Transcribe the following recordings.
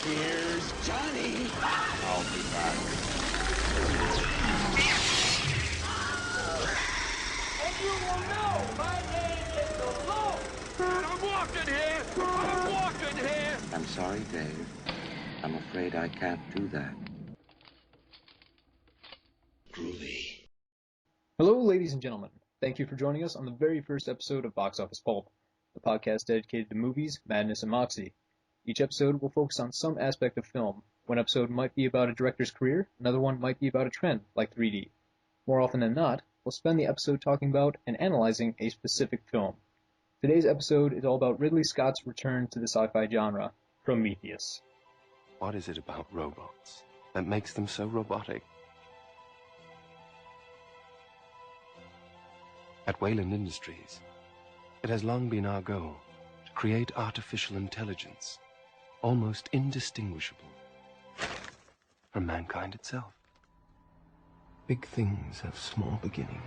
Here's Johnny. I'll be back. And you will know my name is the Lord. I'm walking here! I'm walking here! I'm sorry, Dave. I'm afraid I can't do that. Groovy. Hello, ladies and gentlemen. Thank you for joining us on the very first episode of Box Office Pulp, the podcast dedicated to movies, madness, and moxie. Each episode will focus on some aspect of film. One episode might be about a director's career, another one might be about a trend, like 3D. More often than not, we'll spend the episode talking about and analyzing a specific film. Today's episode is all about Ridley Scott's return to the sci-fi genre, Prometheus. What is it about robots that makes them so robotic? At Wayland Industries, it has long been our goal to create artificial intelligence almost indistinguishable from mankind itself. Big things have small beginnings.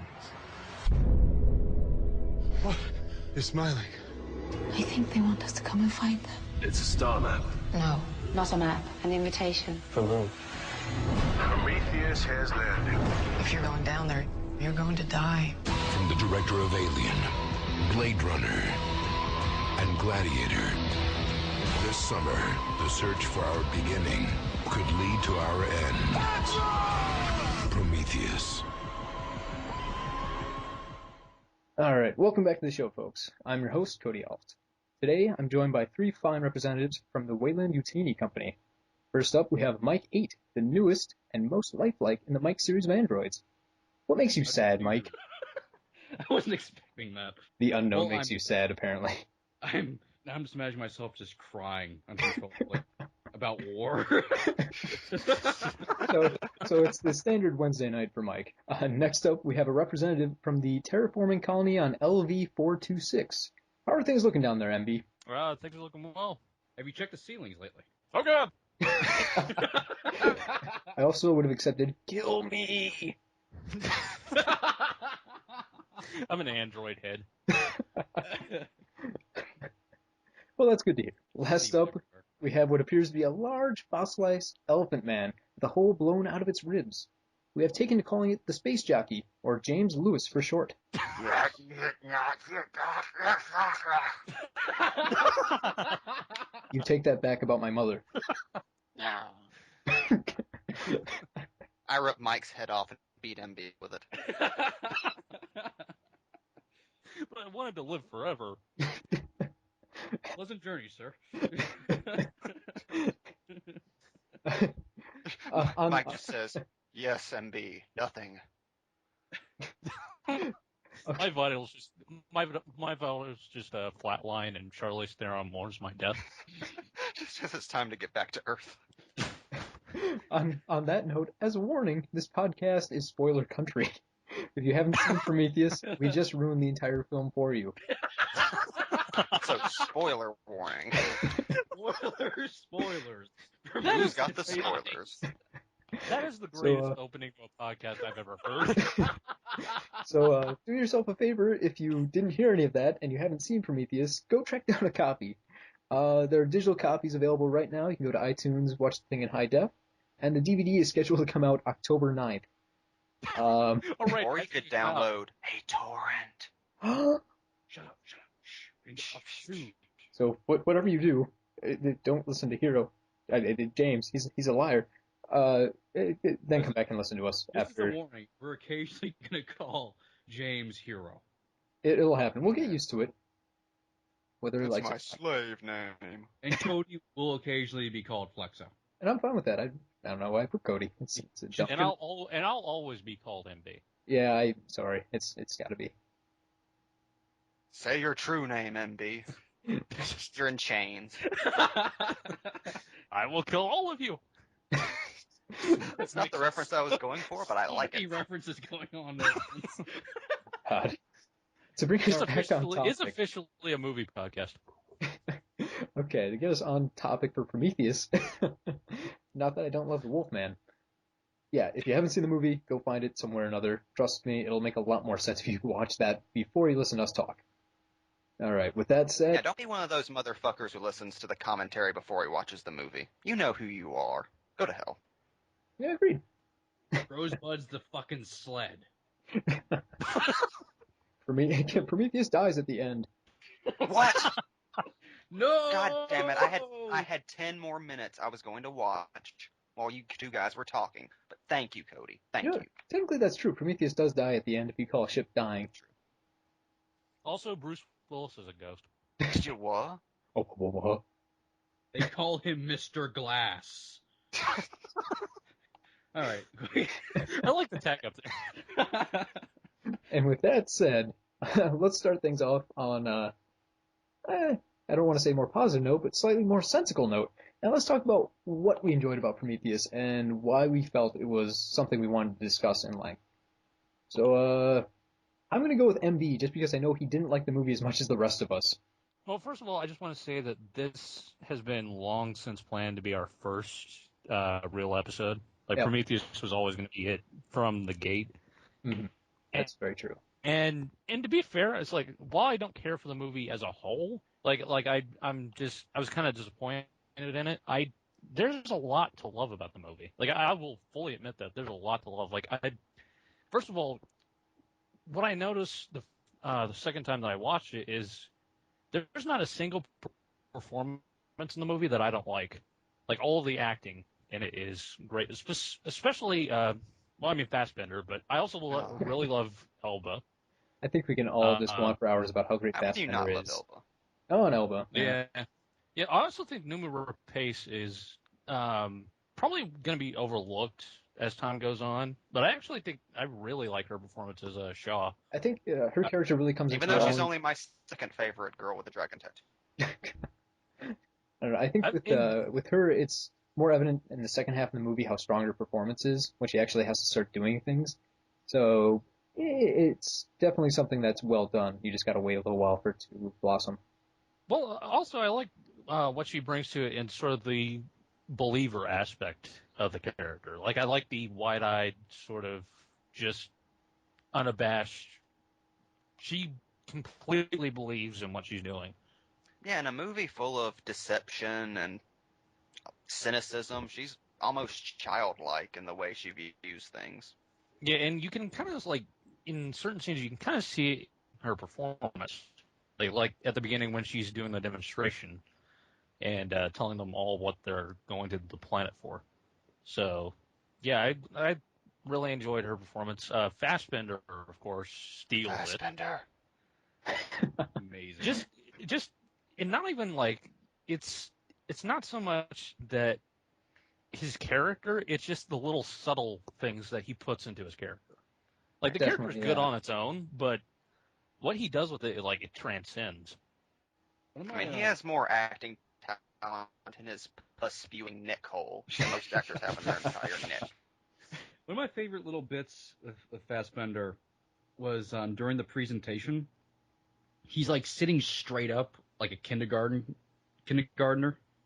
What is smiling? I think they want us to come and find them. It's a star map. No, not a map. An invitation. From whom? Prometheus has landed. If you're going down there, you're going to die. From the director of Alien, Blade Runner, and Gladiator. This summer, the search for our beginning could lead to our end. Prometheus. Alright, welcome back to the show, folks. I'm your host, Cody Alft. Today, I'm joined by three fine representatives from the Wayland Utini Company. First up, we have Mike 8, the newest and most lifelike in the Mike series of androids. What makes you sad, Mike? I wasn't expecting that. The unknown makes you sad, apparently. I'm just imagining myself just crying uncontrollably about war. So it's the standard Wednesday night for Mike. Next up, we have a representative from the terraforming colony on LV-426. How are things looking down there, MB? Things are looking well. Have you checked the ceilings lately? Oh god! I also would have accepted, kill me! I'm an android head. Well, that's good to hear. Last up, we have what appears to be a large fossilized elephant man with a hole blown out of its ribs. We have taken to calling it the Space Jockey, or James Lewis for short. You take that back about my mother. I ripped Mike's head off and beat MB with it. But I wanted to live forever. Pleasant journey, sir. Mike just says, yes, MB, nothing. My vitals just flatline, and Charlize Theron mourns my death. Just as it's time to get back to Earth. On that note, as a warning, this podcast is spoiler country. If you haven't seen Prometheus, we just ruined the entire film for you. So, spoiler warning. Spoilers. Who's got the spoilers? That is the greatest opening to a podcast I've ever heard. So, do yourself a favor, if you didn't hear any of that and you haven't seen Prometheus, go track down a copy. There are digital copies available right now. You can go to iTunes, watch the thing in high def, and the DVD is scheduled to come out October 9th. Right, or you could download a torrent. Shut up. Shh. So whatever you do, don't listen to Hero. James, he's a liar. Then come back and listen to us after. This is a warning. We're occasionally going to call James Hero. It'll happen. We'll get used to it. Whether That's like my slave name. And Cody will occasionally be called Flexo. And I'm fine with that. I don't know why I put Cody. It's a jump. And I'll always be called MB. Yeah, sorry. It's got to be. Say your true name, MB. You're in chains. I will kill all of you. That's not the reference I was going for, but I like it. References going on. God. To bring us back on topic. It's officially a movie podcast. Okay, to get us on topic for Prometheus. Not that I don't love the Wolfman. Yeah, if you haven't seen the movie, go find it somewhere or another. Trust me, it'll make a lot more sense if you watch that before you listen to us talk. All right. With that said, Yeah, don't be one of those motherfuckers who listens to the commentary before he watches the movie. You know who you are. Go to hell. yeah, agreed. Rosebud's the fucking sled. Prometheus dies at the end. What? No! God damn it! I had 10 more minutes I was going to watch while you two guys were talking. But thank you, Cody. Thank you. Technically, that's true. Prometheus does die at the end if you call a ship dying. Also, Bruce Willis is a ghost. Did you what? Oh. They call him Mr. Glass. All right. I like the tech up there. And with that said, let's start things off on, I don't want to say more positive note, but slightly more sensical note. Now let's talk about what we enjoyed about Prometheus and why we felt it was something we wanted to discuss in length. So, I'm going to go with MB just because I know he didn't like the movie as much as the rest of us. Well, first of all, I just want to say that this has been long since planned to be our first real episode. Like, yep. Prometheus was always going to be it from the gate. Mm-hmm. That's very true. And to be fair, it's like, while I don't care for the movie as a whole, I was kind of disappointed in it. There's a lot to love about the movie. Like, I will fully admit that there's a lot to love. Like, first of all, what I noticed the second time that I watched it is there's not a single performance in the movie that I don't like. Like, all of the acting in it is great, especially Fassbender, but I also really love Elba. I think we can all just go on for hours about how great Fassbender is. Elba? Oh, and Elba. Yeah. I also think Numi Rapace is probably going to be overlooked as time goes on, but I actually think I really like her performance as Shaw. I think her character really comes even though she's only my second favorite girl with a dragon tattoo. I don't know. I think with her, it's more evident in the second half of the movie how strong her performance is when she actually has to start doing things. So it's definitely something that's well done. You just got to wait a little while for it to blossom. Well, also I like what she brings to it in sort of the believer aspect of the character. Like, I like the wide-eyed, sort of just unabashed. She completely believes in what she's doing. Yeah, in a movie full of deception and cynicism, she's almost childlike in the way she views things. Yeah, and you can kind of, like, in certain scenes, you can kind of see her performance. Like at the beginning when she's doing the demonstration and telling them all what they're going to the planet for. So, yeah, I really enjoyed her performance. Fassbender, of course, steals Fassbender. Amazing. Just, and not even like, it's not so much that his character, it's just the little subtle things that he puts into his character. Like, the character's good on its own, but what he does with it, like, it transcends. I mean, he has more acting talent in his spewing neck hole than most actors have in their entire neck. One of my favorite little bits of Fassbender was during the presentation. He's like sitting straight up like a kindergartner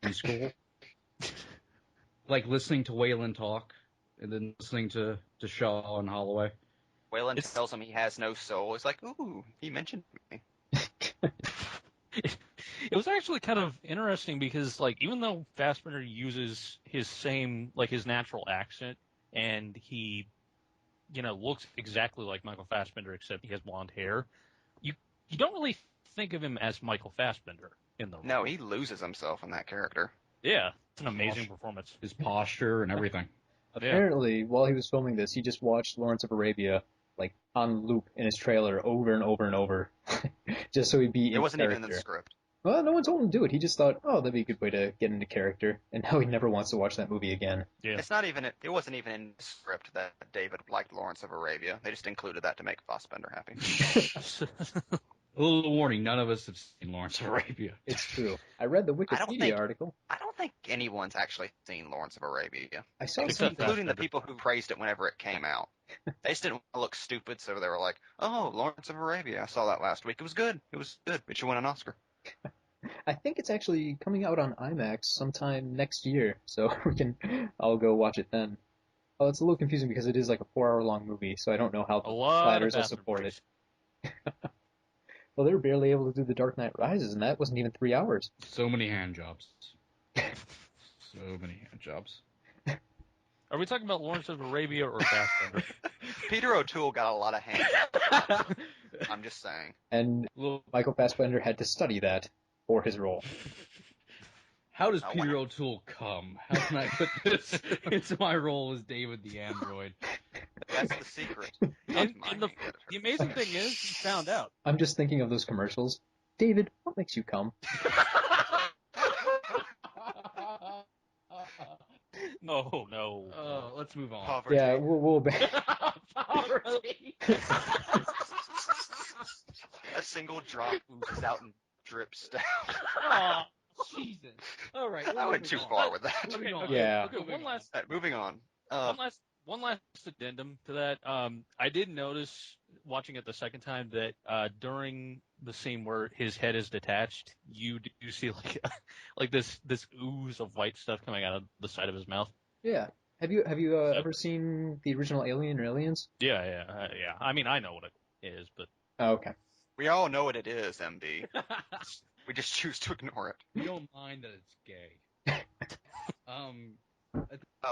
in school, like listening to Wayland talk and then listening to Shaw and Holloway. Wayland tells him he has no soul. He's like, ooh, he mentioned me. It was actually kind of interesting because, like, even though Fassbender uses his same, like, his natural accent, and he, looks exactly like Michael Fassbender, except he has blonde hair, you don't really think of him as Michael Fassbender in the role. No, he loses himself in that character. Yeah, it's an amazing performance. His posture and everything. Apparently, while he was filming this, he just watched Lawrence of Arabia, like, on loop in his trailer over and over and over, just so he'd be in character. It wasn't even in the script. Well, no one told him to do it. He just thought, oh, that'd be a good way to get into character, and now he never wants to watch that movie again. Yeah. It wasn't even in the script that David liked Lawrence of Arabia. They just included that to make Fassbender happy. A little warning, none of us have seen Lawrence of Arabia. It's true. I read the Wikipedia article. I don't think anyone's actually seen Lawrence of Arabia. I saw including the people who praised it whenever it came out. They just didn't want to look stupid, so they were like, oh, Lawrence of Arabia, I saw that last week. It was good. It should win an Oscar. I think it's actually coming out on IMAX sometime next year, so I'll go watch it then. Oh, it's a little confusing because it is like a 4-hour long movie, so I don't know how the sliders will support it. Well, they were barely able to do The Dark Knight Rises, and that wasn't even 3 hours. So many hand jobs. So many hand jobs. Are we talking about Lawrence of Arabia or Fassbender? Peter O'Toole got a lot of hand jobs. I'm just saying. And Michael Fassbender had to study that for his role. How does Peter O'Toole come? How can I put this into my role as David the android? That's the secret. And the amazing thing is, he found out. I'm just thinking of those commercials. David, what makes you come? No, no. Let's move on. Poverty. Yeah, we'll Poverty. A single drop oozes out and drips down. Oh, Jesus. All right. I went too far with that. Okay, Yeah. Okay, one last Moving on. One last addendum to that. I did notice watching it the second time that during the scene where his head is detached, you do see like this ooze of white stuff coming out of the side of his mouth. Yeah. Have you ever seen the original Alien or Aliens? Yeah. I mean, I know what it is, but Oh, okay. We all know what it is, MB. We just choose to ignore it. We don't mind that it's gay.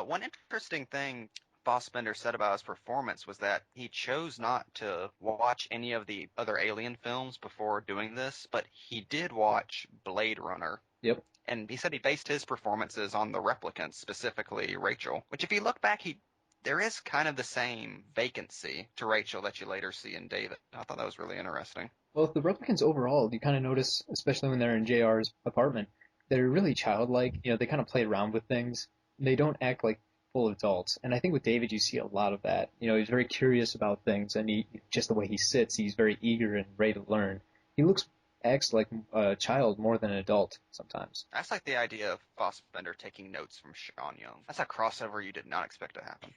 One interesting thing Fassbender said about his performance was that he chose not to watch any of the other Alien films before doing this, but he did watch Blade Runner. Yep. And he said he based his performances on the replicants, specifically Rachel, which if you look back, there is kind of the same vacancy to Rachel that you later see in David. I thought that was really interesting. Well, the replicants overall, you kind of notice, especially when they're in JR's apartment, they're really childlike. You know, they kind of play around with things. They don't act like full adults. And I think with David, you see a lot of that. You know, he's very curious about things, and just the way he sits, he's very eager and ready to learn. He acts like a child more than an adult sometimes. That's like the idea of Fassbender taking notes from Sean Young. That's a crossover you did not expect to happen.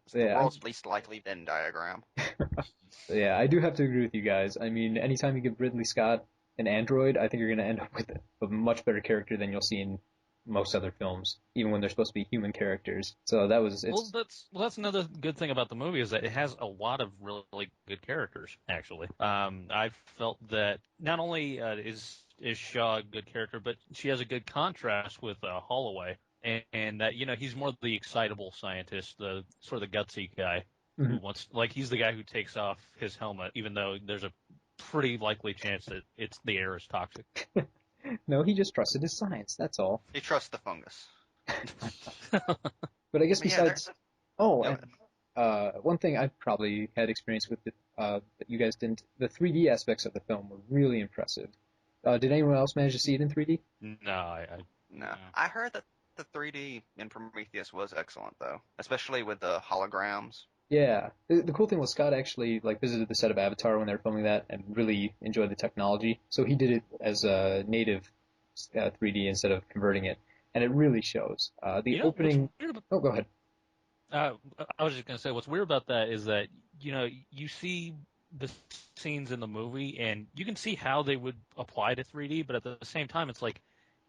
It's the world's least likely Venn diagram. Yeah, I do have to agree with you guys. I mean, anytime you give Ridley Scott an android, I think you're going to end up with a much better character than you'll see in most other films, even when they're supposed to be human characters. So that's another good thing about the movie is that it has a lot of really good characters. Actually, I felt that not only is Shaw a good character, but she has a good contrast with Holloway, and that he's more the excitable scientist, the sort of the gutsy guy who wants, he's the guy who takes off his helmet, even though there's a pretty likely chance that the air is toxic. No, he just trusted his science, that's all. He trusts the fungus. But I guess besides... one thing I probably had experience with that you guys didn't, the 3D aspects of the film were really impressive. Did anyone else manage to see it in 3D? No, No. I heard that the 3D in Prometheus was excellent, though, especially with the holograms. Yeah. The cool thing was Scott actually visited the set of Avatar when they were filming that and really enjoyed the technology. So he did it as a native 3D instead of converting it. And it really shows. The opening... Oh, go ahead. I was just going to say, what's weird about that is that, you see the scenes in the movie and you can see how they would apply to 3D, but at the same time, it's like,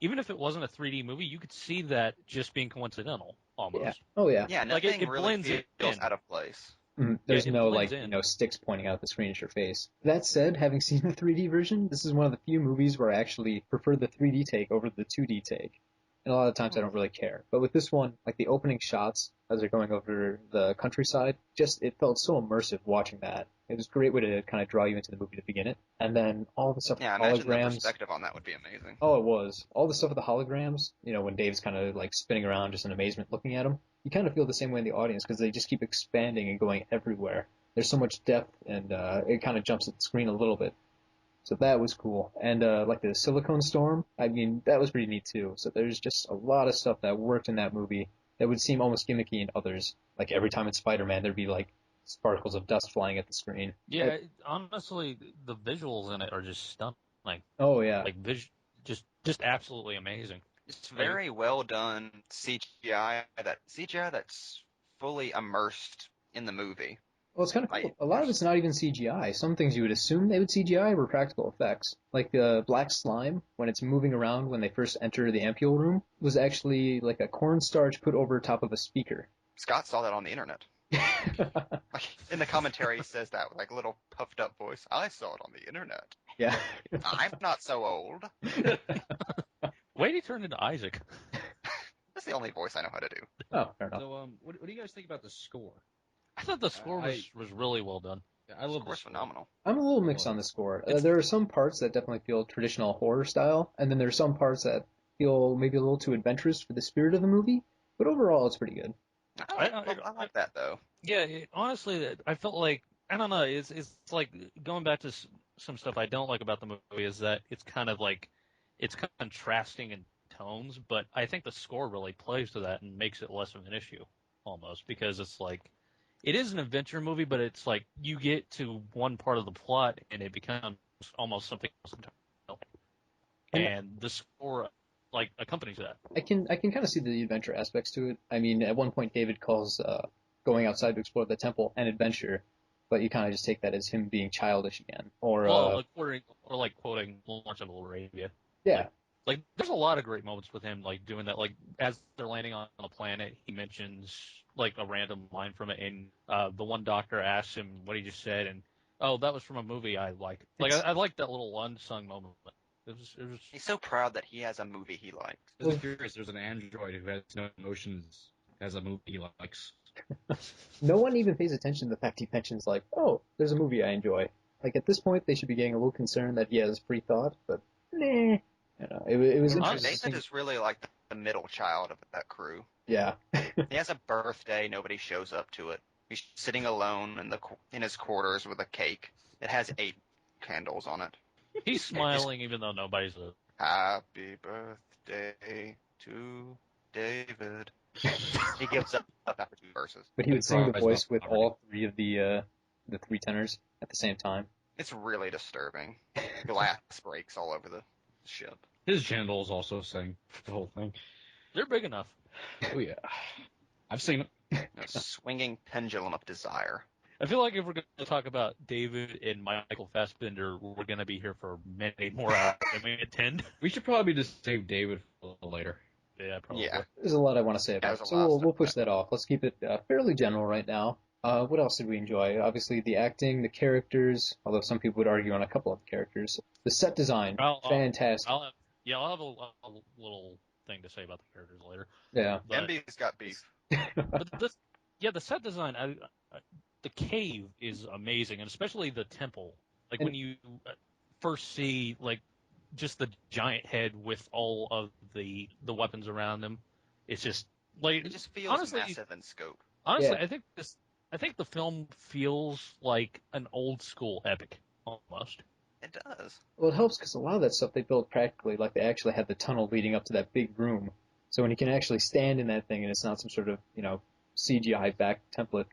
even if it wasn't a 3D movie, you could see that just being coincidental, almost. Yeah. Oh, yeah. Yeah, nothing it really feels out of place. There's no, sticks pointing out the screen at your face. That said, having seen the 3D version, this is one of the few movies where I actually prefer the 3D take over the 2D take. And a lot of times I don't really care. But with this one, the opening shots as they're going over the countryside, it felt so immersive watching that. It was a great way to kind of draw you into the movie to begin it. And then all the stuff with the holograms. Imagine the perspective on that would be amazing. Oh, it was. All the stuff with the holograms, when Dave's kind of spinning around just in amazement looking at them, you kind of feel the same way in the audience because they just keep expanding and going everywhere. There's so much depth and it kind of jumps at the screen a little bit. So that was cool. And the silicone storm, I mean, that was pretty neat too. So there's just a lot of stuff that worked in that movie that would seem almost gimmicky in others. Like every time in Spider-Man, there'd be sparkles of dust flying at the screen. Yeah, honestly, the visuals in it are just stunning. Oh yeah. Just absolutely amazing. It's very well done CGI that's fully immersed in the movie. Well, it's kind of cool. A lot of it's not even CGI. Some things you would assume they would CGI were practical effects. Like the black slime, when it's moving around when they first enter the ampule room, was actually like a cornstarch put over top of a speaker. Scott saw that on the internet. Like, in the commentary, he says that with like a little puffed up voice. I saw it on the internet. Yeah. I'm not so old. Wait, he turned into Isaac. That's the only voice I know how to do. Oh, fair enough. So, what do you guys think about the score? I thought the score was really well done. Yeah, I love the Score's score. phenomenal. I'm a little mixed on the score. There are some parts that definitely feel traditional horror style, and then there's some parts that feel maybe a little too adventurous for the spirit of the movie. But overall, it's pretty good. I like that though. Yeah, honestly, I felt like I don't know. It's like going back to some stuff I don't like about the movie is that it's kind of like it's contrasting in tones, but I think the score really plays to that and makes it less of an issue almost because it's like it is an adventure movie, but it's like you get to one part of the plot and it becomes almost something else entirely. And the score like accompanies that. I can kind of see the adventure aspects to it. I mean, at one point, David calls going outside to explore the temple an adventure, but you kind of just take that as him being childish again, or quoting Lawrence of Arabia. Yeah. Like there's a lot of great moments with him, like doing that. Like as they're landing on a planet, he mentions like a random line from it, and the one doctor asks him what he just said, and oh, that was from a movie I like. Like I like that little unsung moment. It was. He's so proud that he has a movie he likes. Just curious, there's an android who has no emotions, has a movie he likes. No one even pays attention to the fact he mentions like, oh, there's a movie I enjoy. Like at this point, they should be getting a little concerned that he has free thought, but nah. You know, it was interesting. David is really like the middle child of that crew. Yeah. He has a birthday. Nobody shows up to it. He's sitting alone in his quarters with a cake. It has 8 candles on it. He's smiling even though nobody's there. Happy birthday to David. He gives up after 2 verses. But he would sing the voice with all 3 of the 3 tenors at the same time. It's really disturbing. Glass breaks all over the ship. His genitals also sing the whole thing. They're big enough. Oh yeah, I've seen it. A swinging pendulum of desire. I feel like if we're going to talk about David and Michael Fassbender, we're going to be here for many more hours than we intend. We should probably just save David for a little later. Yeah, probably. Yeah. There's a lot I want to say about it, so we'll push that off. Let's keep it fairly general right now. What else did we enjoy? Obviously, the acting, the characters, although some people would argue on a couple of the characters. The set design, fantastic. I'll have a little thing to say about the characters later. Yeah. MB's got beef. But the set design, the cave is amazing, and especially the temple. Like when you first see like just the giant head with all of the weapons around him, it's just like it just feels honestly, massive in scope. Honestly, yeah. I think the film feels like an old school epic almost. It does. Well, it helps because a lot of that stuff they built practically, like they actually had the tunnel leading up to that big room. So when you can actually stand in that thing and it's not some sort of, CGI back template,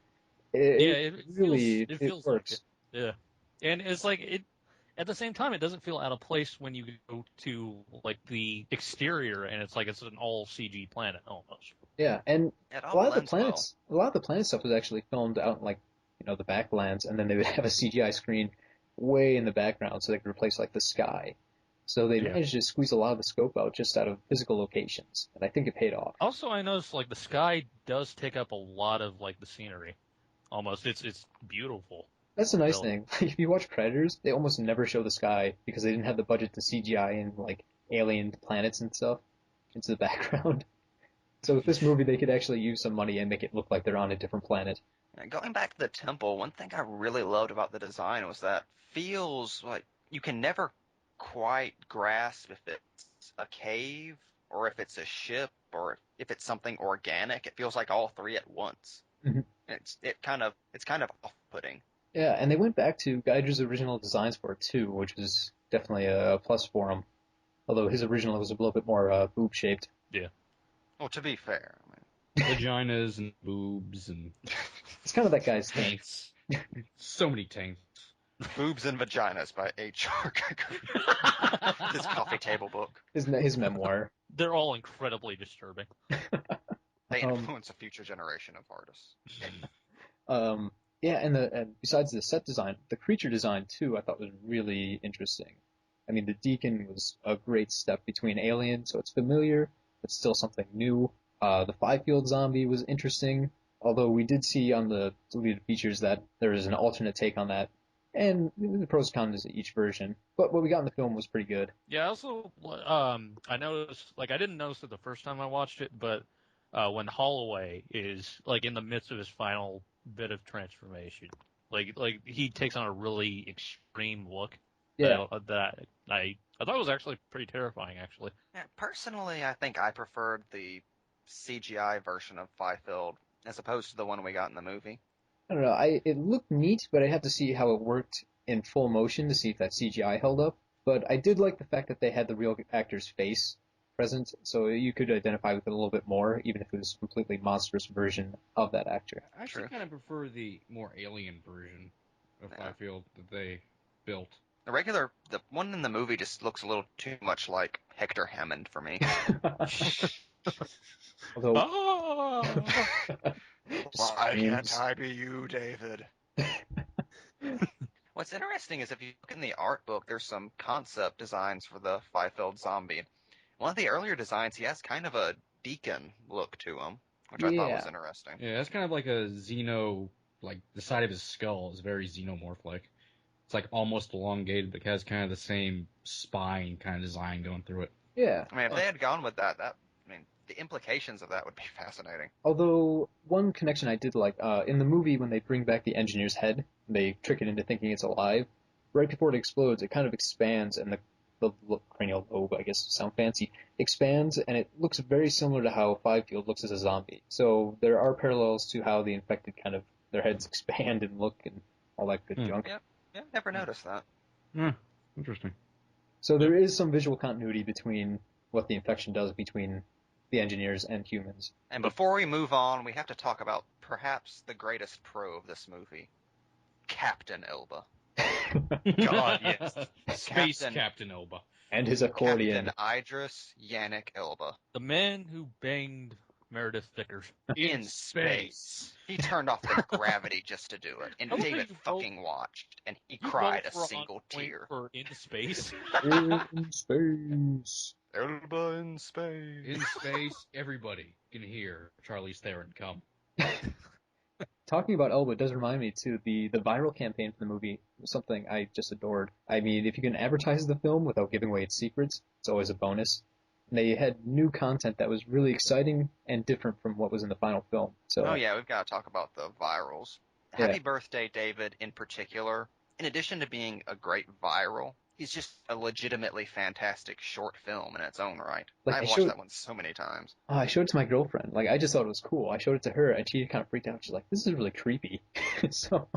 it really feels works. Like it. Yeah. And it's like at the same time, it doesn't feel out of place when you go to like the exterior and it's like it's an all CG planet almost. Yeah, and a lot of the planet stuff was actually filmed out in like, the backlands, and then they would have a CGI screen way in the background so they could replace like the sky. So they managed to squeeze a lot of the scope out just out of physical locations, and I think it paid off. Also, I noticed like the sky does take up a lot of like the scenery. Almost, it's beautiful. That's a nice thing. If you watch Predators, they almost never show the sky because they didn't have the budget to CGI in like alien planets and stuff into the background. So with this movie, they could actually use some money and make it look like they're on a different planet. Going back to the temple, one thing I really loved about the design was that feels like you can never quite grasp if it's a cave or if it's a ship or if it's something organic. It feels like all 3 at once. Mm-hmm. It's kind of off-putting. Yeah, and they went back to Geiger's original designs for it too, which is definitely a plus for him. Although his original was a little bit more boob-shaped. Yeah. Well, to be fair, vaginas and boobs and it's kind of that guy's thing. So many tanks. Boobs and Vaginas by H.R. Geiger. His coffee table book. His memoir. They're all incredibly disturbing. They influence a future generation of artists. Yeah, and besides the set design, the creature design too, I thought was really interesting. I mean, the Deacon was a great step between Alien, so it's familiar, but still something new. The 5-field zombie was interesting. Although we did see on the deleted features that there is an alternate take on that, and the pros and cons of each version. But what we got in the film was pretty good. Yeah, also, I noticed, like, I didn't notice it the first time I watched it, but when Holloway is, like, in the midst of his final bit of transformation, like he takes on a really extreme look. Yeah. That I thought was actually pretty terrifying, actually. Yeah, personally, I think I preferred the CGI version of Fifield as opposed to the one we got in the movie. I don't know. It looked neat, but I had to see how it worked in full motion to see if that CGI held up. But I did like the fact that they had the real actor's face present, so you could identify with it a little bit more, even if it was a completely monstrous version of that actor. I actually kind of prefer the more alien version of Fifield that they built. The one in the movie just looks a little too much like Hector Hammond for me. Although, why can't I be you, David? What's interesting is if you look in the art book, there's some concept designs for the Fifield zombie. One of the earlier designs, he has kind of a deacon look to him, which I thought was interesting. Yeah, that's kind of like a xeno, like the side of his skull is very xenomorph-like. It's like almost elongated, but has kind of the same spine kind of design going through it. Yeah. I mean, if they had gone with that, the implications of that would be fascinating. Although, one connection I did like, in the movie when they bring back the engineer's head, they trick it into thinking it's alive, right before it explodes, it kind of expands, and the cranial lobe, I guess, sound fancy, expands, and it looks very similar to how Fifield looks as a zombie. So there are parallels to how the infected kind of, their heads expand and look and all that good junk. Yeah, never noticed that. Yeah, interesting. So there is some visual continuity between what the infection does between the engineers and humans. And before we move on, we have to talk about perhaps the greatest pro of this movie, Captain Elba. God, yes. Space Captain Elba. And his accordion. Captain Idris Yannick Elba. The man who banged Meredith Vickers. In space. He turned off the gravity just to do it. And David fucking watched. And he cried a single tear. For in space? In space. Elba in space. In space, everybody can hear Charlize Theron come. Talking about Elba does remind me, too, the viral campaign for the movie was something I just adored. I mean, if you can advertise the film without giving away its secrets, it's always a bonus. And they had new content that was really exciting and different from what was in the final film. So, oh, yeah, we've got to talk about the virals. Yeah. Happy Birthday, David, in particular, in addition to being a great viral, he's just a legitimately fantastic short film in its own right. Like, I've watched that one so many times. I showed it to my girlfriend. Like, I just thought it was cool. I showed it to her, and she kind of freaked out. She's like, this is really creepy. So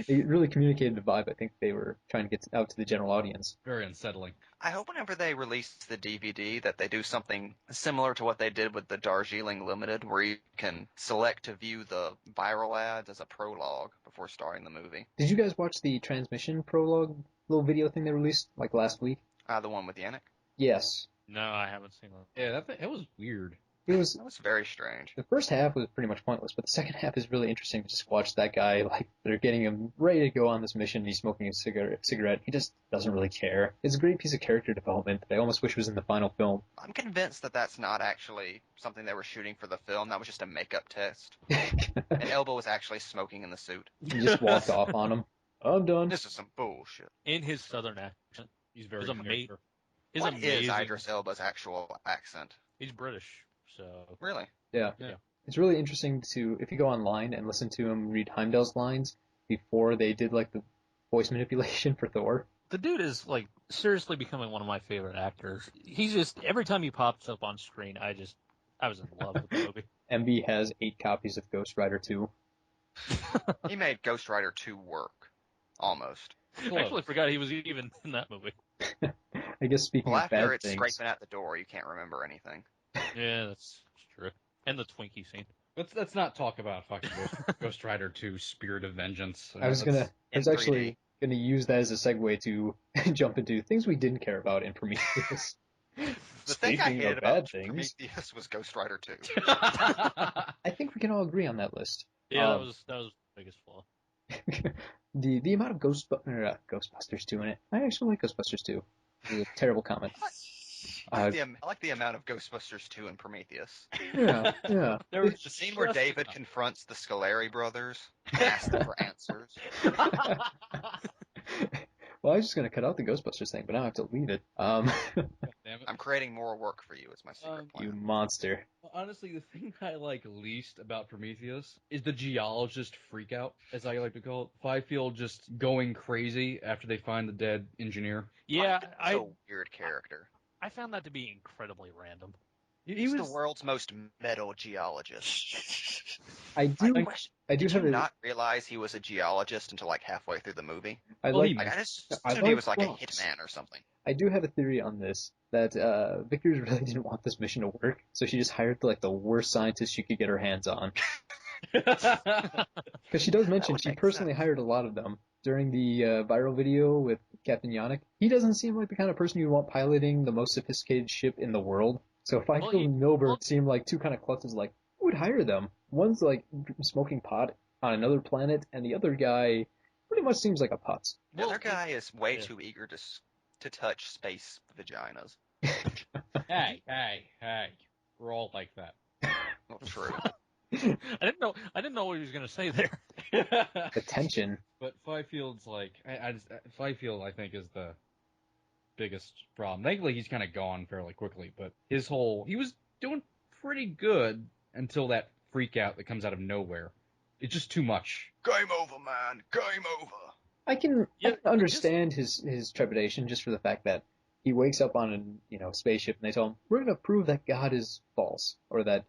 it really communicated the vibe I think they were trying to get out to the general audience. Very unsettling. I hope whenever they release the DVD that they do something similar to what they did with the Darjeeling Limited, where you can select to view the viral ads as a prologue before starting the movie. Did you guys watch the transmission prologue little video thing they released like last week? The one with Yannick? Yes. No, I haven't seen that. Yeah, that was weird. That was very strange. The first half was pretty much pointless, but the second half is really interesting to just watch that guy, like, they're getting him ready to go on this mission, he's smoking a cigarette, he just doesn't really care. It's a great piece of character development that I almost wish was in the final film. I'm convinced that that's not actually something they were shooting for the film, that was just a makeup test. And Elba was actually smoking in the suit. He just walked off on him. I'm done. This is some bullshit. In his southern accent. He's very amazing. What is Idris Elba's actual accent? He's British, so... Really? Yeah. It's really interesting to, if you go online and listen to him read Heimdall's lines before they did, like, the voice manipulation for Thor. The dude is, like, seriously becoming one of my favorite actors. He's just, every time he pops up on screen, I was in love with the movie. MB has 8 copies of Ghost Rider 2. He made Ghost Rider 2 work. Almost. I actually forgot he was even in that movie. I guess speaking of bad after it's things... scraping at the door, you can't remember anything. Yeah, that's true. And the Twinkie scene. Let's not talk about fucking Ghost Rider 2 Spirit of Vengeance. I was actually gonna use that as a segue to jump into things we didn't care about in Prometheus. The thing I hated about Prometheus was Ghost Rider 2. I think we can all agree on that list. Yeah, that was the biggest flaw. The amount of Ghostbusters 2 in it. I actually like Ghostbusters 2. It was a terrible comment. I like the amount of Ghostbusters 2 and Prometheus. Yeah, yeah. There was The scene where David confronts the Scoleri brothers and asks them for answers. Well, I was just going to cut out the Ghostbusters thing, but now I have to leave it. Damn it. I'm creating more work for you as my secret plan. You monster. Honestly, the thing I like least about Prometheus is the geologist freakout, as I like to call it. Fifield just going crazy after they find the dead engineer. Yeah, He's a weird character. I found that to be incredibly random. He's the world's most metal geologist. I do Did have you not realize he was a geologist until like halfway through the movie? I just assumed he was like a hitman or something. I do have a theory on this, that Vickers really didn't want this mission to work, so she just hired like the worst scientist she could get her hands on. Because she does mention she personally hired a lot of them. During the viral video with Captain Yannick, he doesn't seem like the kind of person you want piloting the most sophisticated ship in the world. So Fifield and Milberg seem like two kind of klutzes like, who would hire them? One's like smoking pot on another planet, and the other guy pretty much seems like a putz. The other guy is way too eager to touch space vaginas. Hey. We're all like that. Well, true. I didn't know what he was going to say there. The tension. But Fifield's like, Fifield I think is the biggest problem. Thankfully he's kind of gone fairly quickly, but he was doing pretty good until that freak out that comes out of nowhere. It's just too much. Game over, man. Game over. I can understand his trepidation just for the fact that he wakes up on a spaceship and they tell him, we're going to prove that God is false, or that,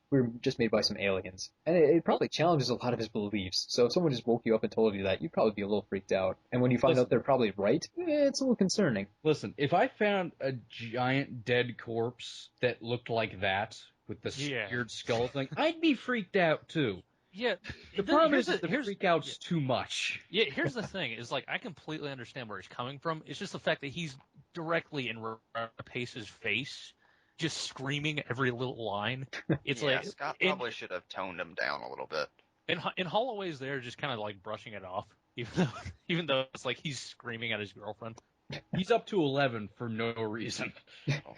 we're just made by some aliens. And it probably challenges a lot of his beliefs. So if someone just woke you up and told you that, you'd probably be a little freaked out. And when you find out they're probably right, it's a little concerning. Listen, if I found a giant dead corpse that looked like that, with the weird skull thing, I'd be freaked out too. Yeah. The problem is that the freak out's too much. Yeah, here's the thing, is like, I completely understand where he's coming from. It's just the fact that he's directly in Rapace's face, just screaming every little line. It's like Scott probably should have toned him down a little bit. In Holloway's there, just kind of like brushing it off, even though it's like he's screaming at his girlfriend. He's up to 11 for no reason.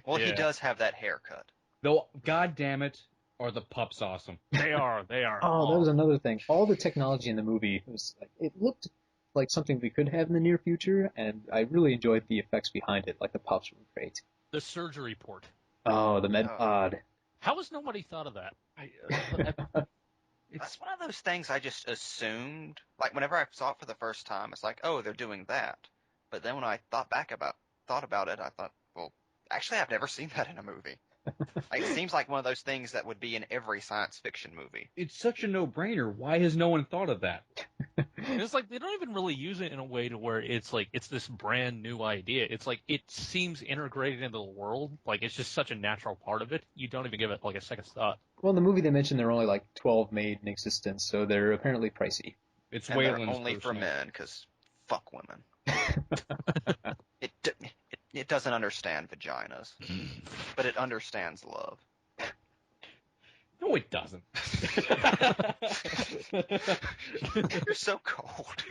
Well, he does have that haircut. Though, god damn it, are the pups awesome? They are. Oh, that was another thing. All the technology in the movie was like, it looked like something we could have in the near future, and I really enjoyed the effects behind it. Like the pups were great. The surgery port. Oh, the med pod. How has nobody thought of that? It's one of those things I just assumed. Like whenever I saw it for the first time, it's like, oh, they're doing that. But then when I thought about it, I thought, well, actually, I've never seen that in a movie. Like, it seems like one of those things that would be in every science fiction movie. It's such a no-brainer. Why has no one thought of that? It's like they don't even really use it in a way to where it's like it's this brand new idea. It's like it seems integrated into the world. Like it's just such a natural part of it. You don't even give it like a second thought. Well, in the movie they mentioned there are only like 12 made in existence, so they're apparently pricey. It's and they're only for men, because fuck women. It doesn't understand vaginas, but it understands love. No, it doesn't. You're so cold.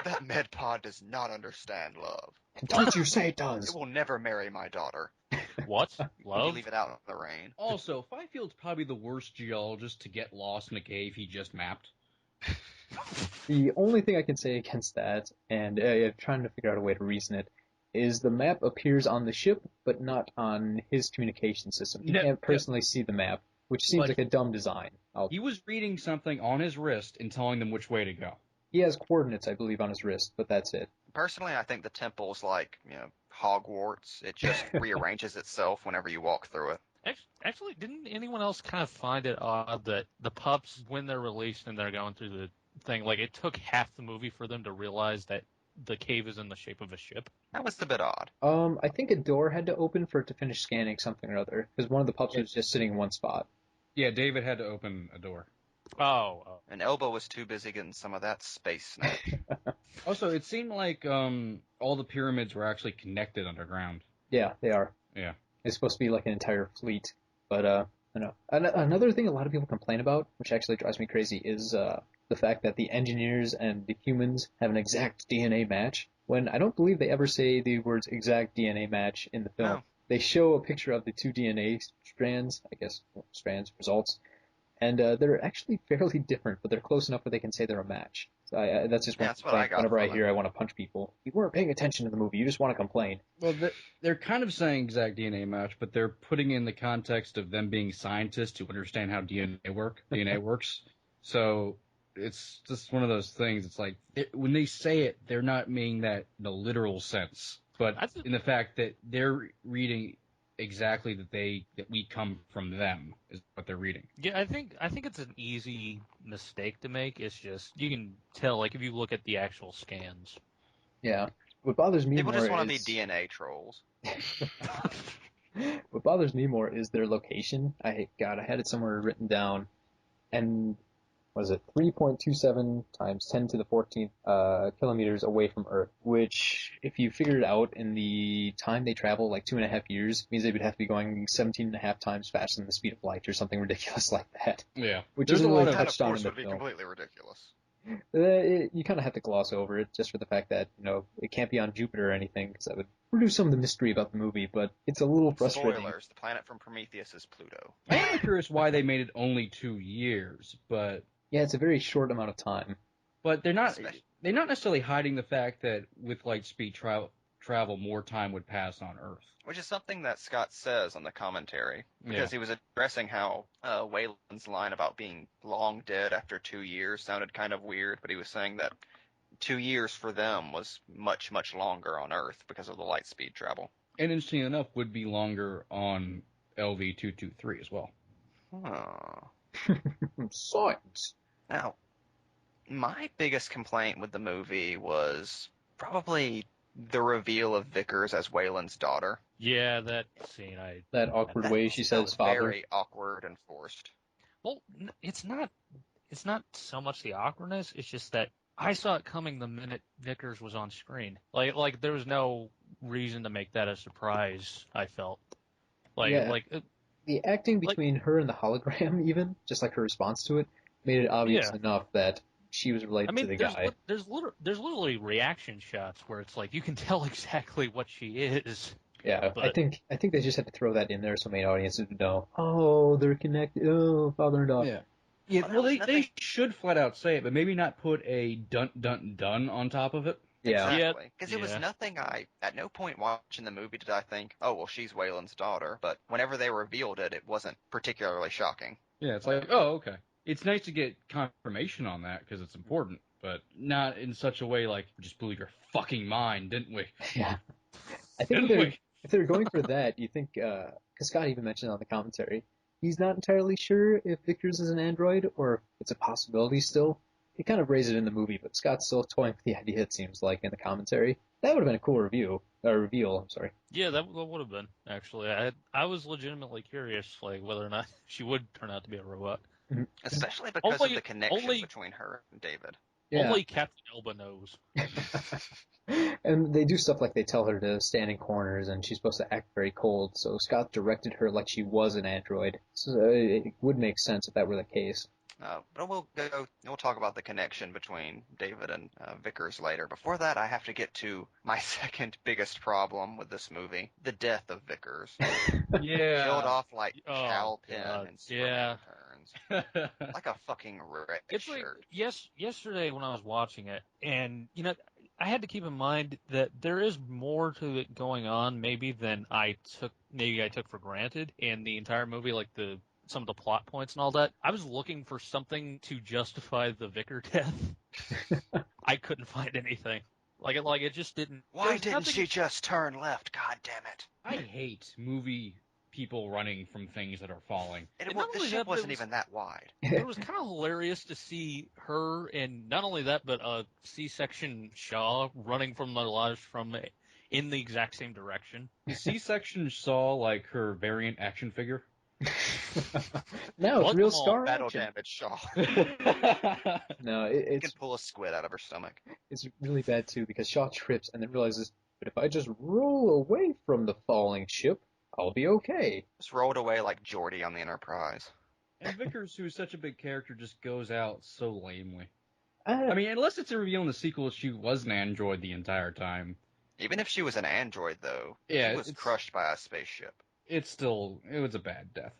That med pod does not understand love. Don't you say it does? It will never marry my daughter. What? Love? You leave it out in the rain. Also, Fifield's probably the worst geologist to get lost in a cave he just mapped. The only thing I can say against that, and I'm trying to figure out a way to reason it, is the map appears on the ship, but not on his communication system. He can't personally see the map, which seems like a dumb design. He was reading something on his wrist and telling them which way to go. He has coordinates, I believe, on his wrist, but that's it. Personally, I think the temple's like, Hogwarts. It just rearranges itself whenever you walk through it. Actually, didn't anyone else kind of find it odd that the pups, when they're released and they're going through the thing, like it took half the movie for them to realize that the cave is in the shape of a ship? That was a bit odd. I think a door had to open for it to finish scanning something or other, because one of the pups was just sitting in one spot. Yeah, David had to open a door. Oh. And Elba was too busy getting some of that space snack. Also, it seemed like all the pyramids were actually connected underground. Yeah, they are. Yeah. It's supposed to be like an entire fleet. But, I don't know. Another thing a lot of people complain about, which actually drives me crazy, is the fact that the engineers and the humans have an exact DNA match, when I don't believe they ever say the words exact DNA match in the film. they show a picture of the two DNA strands, I guess, results, and they're actually fairly different, but they're close enough where they can say they're a match. So that's just one complaint. Whenever I hear I want to punch people, you weren't paying attention to the movie. You just want to complain. Well, they're kind of saying exact DNA match, but they're putting in the context of them being scientists who understand how DNA works. So it's just one of those things. It's like when they say it, they're not meaning that in a literal sense, but in the fact that they're reading exactly that we come from them is what they're reading. Yeah, I think it's an easy mistake to make. It's just you can tell, like if you look at the actual scans. Yeah, what bothers me People more just want to is be DNA trolls. what bothers me more is their location. I had it somewhere written down, and was it 3.27 times 10 to the 14th kilometers away from Earth, which, if you figure it out in the time they travel, like 2.5 years, means they would have to be going 17.5 times faster than the speed of light or something ridiculous like that. Yeah. Which isn't really touched on in the would be film. completely ridiculous. You kind of have to gloss over it just for the fact that, it can't be on Jupiter or anything, because that would reduce some of the mystery about the movie, but it's a little frustrating. Spoilers, the planet from Prometheus is Pluto. I am curious why they made it only 2 years, but... Yeah, it's a very short amount of time. But they're not necessarily hiding the fact that with light speed travel, more time would pass on Earth. Which is something that Scott says on the commentary, because he was addressing how Wayland's line about being long dead after 2 years sounded kind of weird, but he was saying that 2 years for them was much, much longer on Earth because of the light speed travel. And interesting enough, would be longer on LV-223 as well. Oh. Science. Now, my biggest complaint with the movie was probably the reveal of Vickers as Wayland's daughter. Yeah, that scene. That awkward way she says father. Very awkward and forced. Well, it's not so much the awkwardness. It's just that I saw it coming the minute Vickers was on screen. Like there was no reason to make that a surprise. I felt the acting between her and the hologram, even just like her response to it, made it obvious enough that she was related to the guy. There's literally reaction shots where it's like you can tell exactly what she is. Yeah, but I think they just had to throw that in there so main audiences would know. Oh, they're connected. Oh, father and daughter. Yeah. Well, they should flat out say it, but maybe not put a dun dun dun on top of it. Yeah. Exactly. Because it was nothing at no point watching the movie did I think, oh, well, she's Wayland's daughter. But whenever they revealed it, it wasn't particularly shocking. Yeah, it's like, oh, okay. It's nice to get confirmation on that because it's important, but not in such a way like, we just blew your fucking mind, didn't we? Yeah. I think if they're going for that, you think, because Scott even mentioned on the commentary, he's not entirely sure if Vickers is an android or if it's a possibility still. He kind of raised it in the movie, but Scott's still toying with the idea, it seems like, in the commentary. That would have been a cool reveal. Yeah, that would have been, actually. I was legitimately curious, like, whether or not she would turn out to be a robot. Mm-hmm. Especially because of the connection between her and David. Yeah. Only Captain Elba knows. And they do stuff like they tell her to stand in corners and she's supposed to act very cold, so Scott directed her like she was an android. So it would make sense if that were the case. But we'll talk about the connection between David and Vickers later. Before that, I have to get to my second biggest problem with this movie: the death of Vickers. Yeah, killed off like Cal Penn and Superman Returns, like a fucking red shirt. Like, yesterday when I was watching it, and I had to keep in mind that there is more to it going on, maybe than I took for granted in the entire movie, like some of the plot points and all that. I was looking for something to justify the Vicker death. I couldn't find anything. Like it just didn't. Why didn't she just turn left? God damn it! I hate movie people running from things that are falling. The ship wasn't even that wide. It was kind of hilarious to see her, and not only that, but a C-section Shaw running from the lodge in the exact same direction. C-section Shaw like her variant action figure. No, it's real scar battle action. damage Shaw. No, it can pull a squid out of her stomach. It's really bad too because Shaw trips and then realizes, but if I just roll away from the falling ship, I'll be okay. Just rolled away like Geordi on the Enterprise. And Vickers, who is such a big character, just goes out so lamely. I mean, unless it's a reveal in the sequel she was an android the entire time. Even if she was an android, though, Yeah, she was crushed by a spaceship. It was a bad death.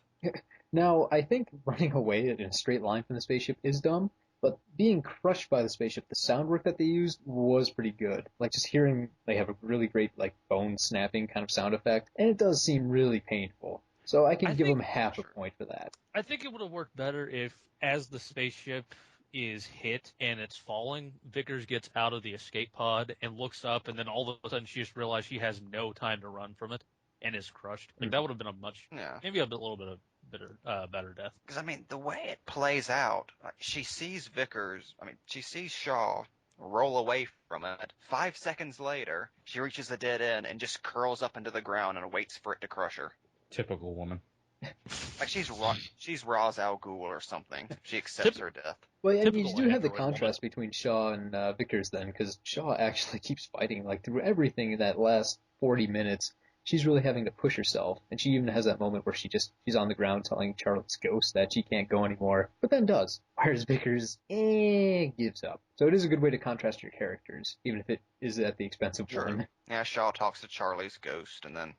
Now, I think running away in a straight line from the spaceship is dumb, but being crushed by the spaceship, the sound work that they used was pretty good. Like, just hearing they have a really great, like, bone snapping kind of sound effect, and it does seem really painful. So I can give them half a point for that. I think it would have worked better if, as the spaceship is hit and it's falling, Vickers gets out of the escape pod and looks up, and then all of a sudden she just realizes she has no time to run from it and is crushed. Like, that would have been maybe a little bit of better death. Because, I mean, the way it plays out, she sees she sees Shaw roll away from it. 5 seconds later, she reaches the dead end and just curls up into the ground and waits for it to crush her. Typical woman. Like she's Ra's al Ghul or something. She accepts her death. Well, and you do have the contrast between Shaw and Vickers then, because Shaw actually keeps fighting, like, through everything in that last 40 minutes. She's really having to push herself, and she even has that moment where she's on the ground telling Charlotte's ghost that she can't go anymore, but then does. Whereas Vickers, gives up. So it is a good way to contrast your characters, even if it is at the expense of one. Yeah, Shaw talks to Charlie's ghost, and then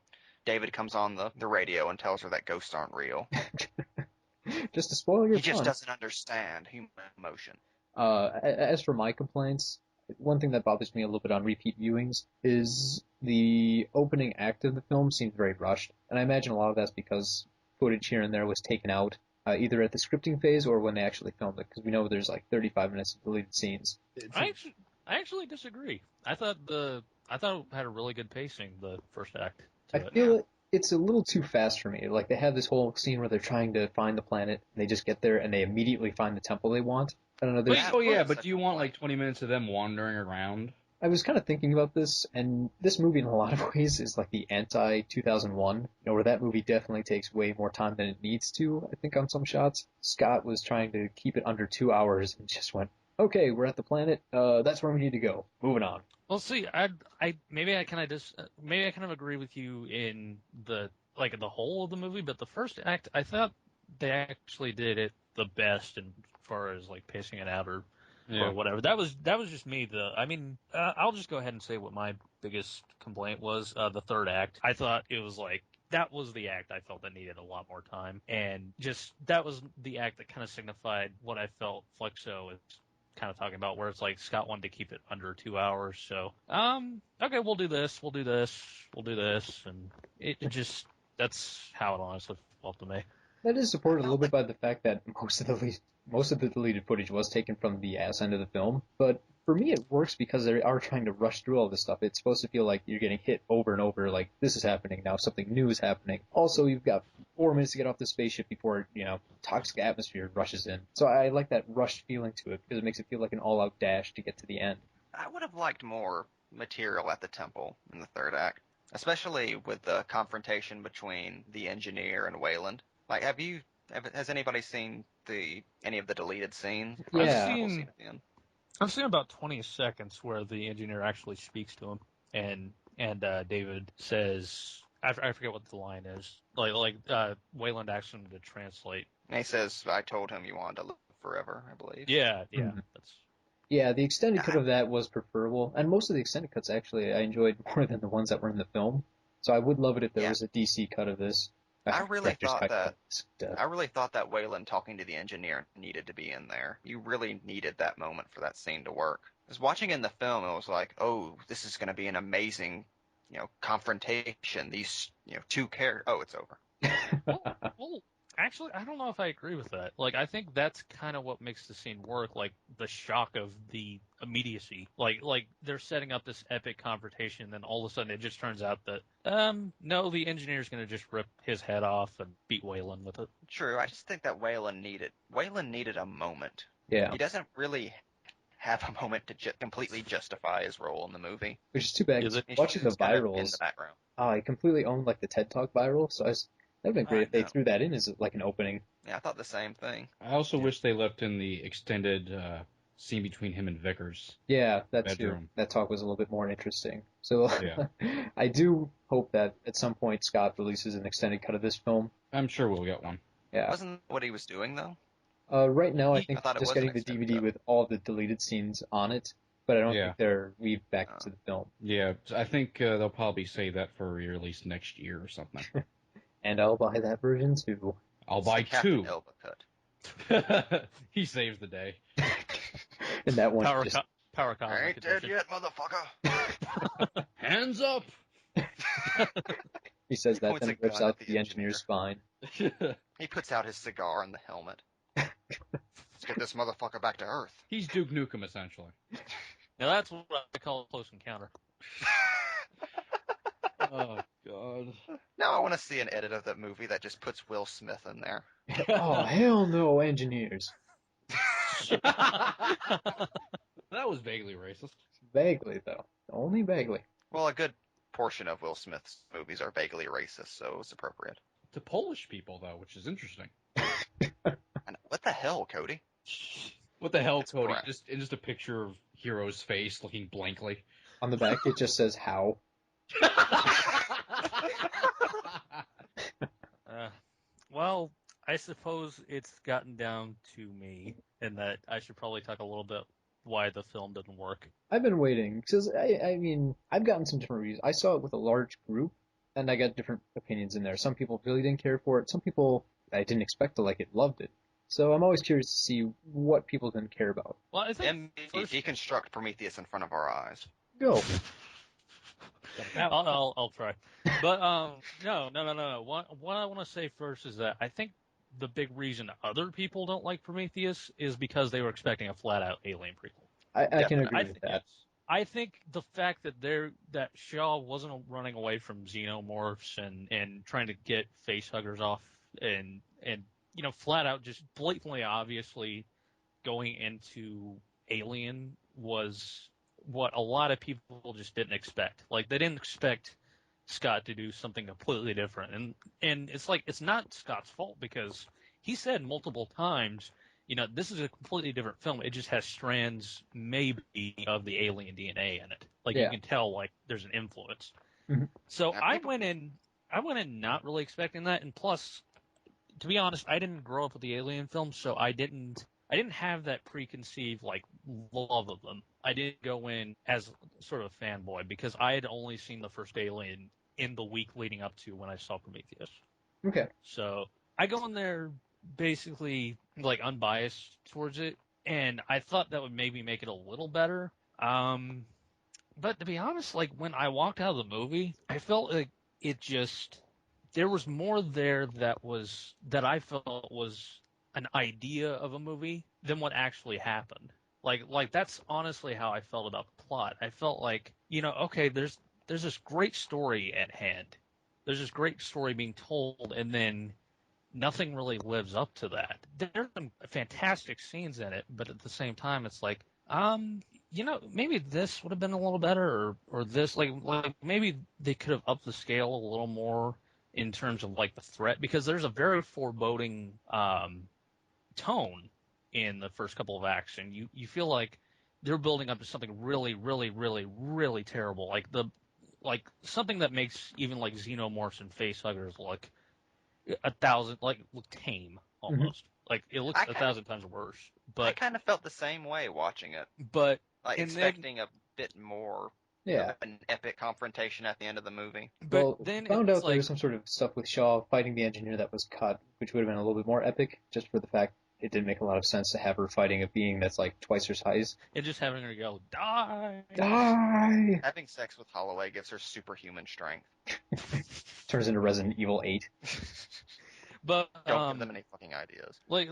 David comes on the radio and tells her that ghosts aren't real. Just to spoil your fun. He just doesn't understand human emotion. As for my complaints, one thing that bothers me a little bit on repeat viewings is the opening act of the film seems very rushed, and I imagine a lot of that's because footage here and there was taken out, either at the scripting phase or when they actually filmed it, because we know there's like 35 minutes of deleted scenes. I actually disagree. I thought it had a really good pacing, the first act. I feel it's a little too fast for me. Like, they have this whole scene where they're trying to find the planet, and they just get there, and they immediately find the temple they want. I don't know. But do you want like 20 minutes of them wandering around? I was kind of thinking about this, and this movie in a lot of ways is like the anti-2001, where that movie definitely takes way more time than it needs to, I think, on some shots. Scott was trying to keep it under 2 hours and just went, okay, we're at the planet, that's where we need to go. Moving on. Well, see, maybe I kind of agree with you in the whole of the movie, but the first act, I thought they actually did it the best as far as like pacing it out or whatever. That was just me. I'll just go ahead and say what my biggest complaint was. The third act, I thought it was like, that was the act I felt that needed a lot more time, and just that was the act that kind of signified what I felt Flexo is kind of talking about, where it's like Scott wanted to keep it under 2 hours. So, okay, we'll do this, and it just, that's how it honestly felt to me. That is supported a little bit by the fact that most of the deleted footage was taken from the ass end of the film, but for me it works because they are trying to rush through all this stuff. It's supposed to feel like you're getting hit over and over, like this is happening now, something new is happening. Also, you've got 4 minutes to get off the spaceship before, toxic atmosphere rushes in. So I like that rushed feeling to it because it makes it feel like an all-out dash to get to the end. I would have liked more material at the temple in the third act, especially with the confrontation between the engineer and Wayland. Like, has anybody seen any of the deleted scenes? Yeah. I've seen about 20 seconds where the engineer actually speaks to him, and David says, I forget what the line is. Wayland asks him to translate. And he says, "I told him you wanted to live forever," I believe. Yeah. Mm-hmm. Yeah, the extended cut of that was preferable, and most of the extended cuts actually I enjoyed more than the ones that were in the film. So I would love it if there was a DC cut of this. I really thought that Wayland talking to the engineer needed to be in there. You really needed that moment for that scene to work. Because watching in the film, it was like, oh, this is going to be an amazing, confrontation. These, two characters. Oh, it's over. well, actually, I don't know if I agree with that. Like, I think that's kind of what makes the scene work. Like, the shock of the immediacy. Like they're setting up this epic confrontation, and then all of a sudden it just turns out that, no, the engineer's going to just rip his head off and beat Wayland with it. True. I just think that Wayland needed a moment. Yeah. He doesn't really have a moment to completely justify his role in the movie. Which is too bad. Watching the virals, in the background. I completely owned like the TED Talk viral, so that would have been great if they threw that in as like an opening. Yeah, I thought the same thing. I also wish they left in the extended scene between him and Vickers. Yeah, that too. That talk was a little bit more interesting. So I do hope that at some point Scott releases an extended cut of this film. I'm sure we'll get one. Yeah. Wasn't that what he was doing though? Right now, I think just getting the DVD with all the deleted scenes on it. but I don't think they're weaved back into the film. Yeah, I think they'll probably save that for re-release next year or something. And I'll buy that version too. I'll buy two. Elba cut. He saves the day. And that one Power just... Power I ain't dead yet, motherfucker. Hands up! He says that, Points then a rips gun out at the engineer's spine. He puts out his cigar in the helmet. Let's get this motherfucker back to Earth. He's Duke Nukem, essentially. Now that's what I call a close encounter. Oh, God. Now I want to see an edit of that movie that just puts Will Smith in there. Oh, hell no, engineers. That was vaguely racist. Vaguely, though. Only vaguely. Well, a good portion of Will Smith's movies are vaguely racist, so it's appropriate. To Polish people, though, which is interesting. And what the hell, Cody? What the hell, That's Cody? correct. Just a picture of Hero's face looking blankly. On the back, it just says, how. Well, I suppose it's gotten down to me, and that I should probably talk a little bit why the film didn't work. I've been waiting, because, I mean, I've gotten some different reviews. I saw it with a large group, and I got different opinions in there. Some people really didn't care for it. Some people I didn't expect to like it, loved it. So I'm always curious to see what people didn't care about. Well, I think deconstruct Prometheus in front of our eyes. Go. I'll try. But no. What I want to say first is that I think the big reason other people don't like Prometheus is because they were expecting a flat-out Alien prequel. I can agree with that. I think the fact that Shaw wasn't running away from xenomorphs and trying to get facehuggers off and flat out just blatantly obviously going into Alien was what a lot of people just didn't expect. Like, they didn't expect Scott to do something completely different. And it's like, it's not Scott's fault, because he said multiple times, this is a completely different film. It just has strands, maybe, of the alien DNA in it. Like, you can tell, like, there's an influence. Mm-hmm. So I went in not really expecting that. And plus, to be honest, I didn't grow up with the Alien films, so I didn't have that preconceived, like, love of them. I didn't go in as sort of a fanboy, because I had only seen the first Alien in the week leading up to when I saw Prometheus. Okay. So I go in there basically, like, unbiased towards it, and I thought that would maybe make it a little better. But to be honest, like, when I walked out of the movie, I felt like there was more there that I felt was an idea of a movie than what actually happened. Like that's honestly how I felt about the plot. I felt like, okay, there's this great story at hand. There's this great story being told, and then nothing really lives up to that. There's some fantastic scenes in it, but at the same time, it's like, maybe this would have been a little better, or this, like maybe they could have upped the scale a little more in terms of, like, the threat, because there's a very foreboding tone in the first couple of acts, and you feel like they're building up to something really, really, really, really terrible, like something that makes even, like, xenomorphs and facehuggers look look tame almost. Mm-hmm. Like, it looks 1,000 times worse. But I kind of felt the same way watching it. But expecting a bit more. Yeah. An epic confrontation at the end of the movie. But then found out there was some sort of stuff with Shaw fighting the engineer that was cut, which would have been a little bit more epic, just for the fact it didn't make a lot of sense to have her fighting a being that's like twice her size. And just having her go, die! Die! Having sex with Holloway gives her superhuman strength. Turns into Resident Evil 8. But don't give them any fucking ideas. Like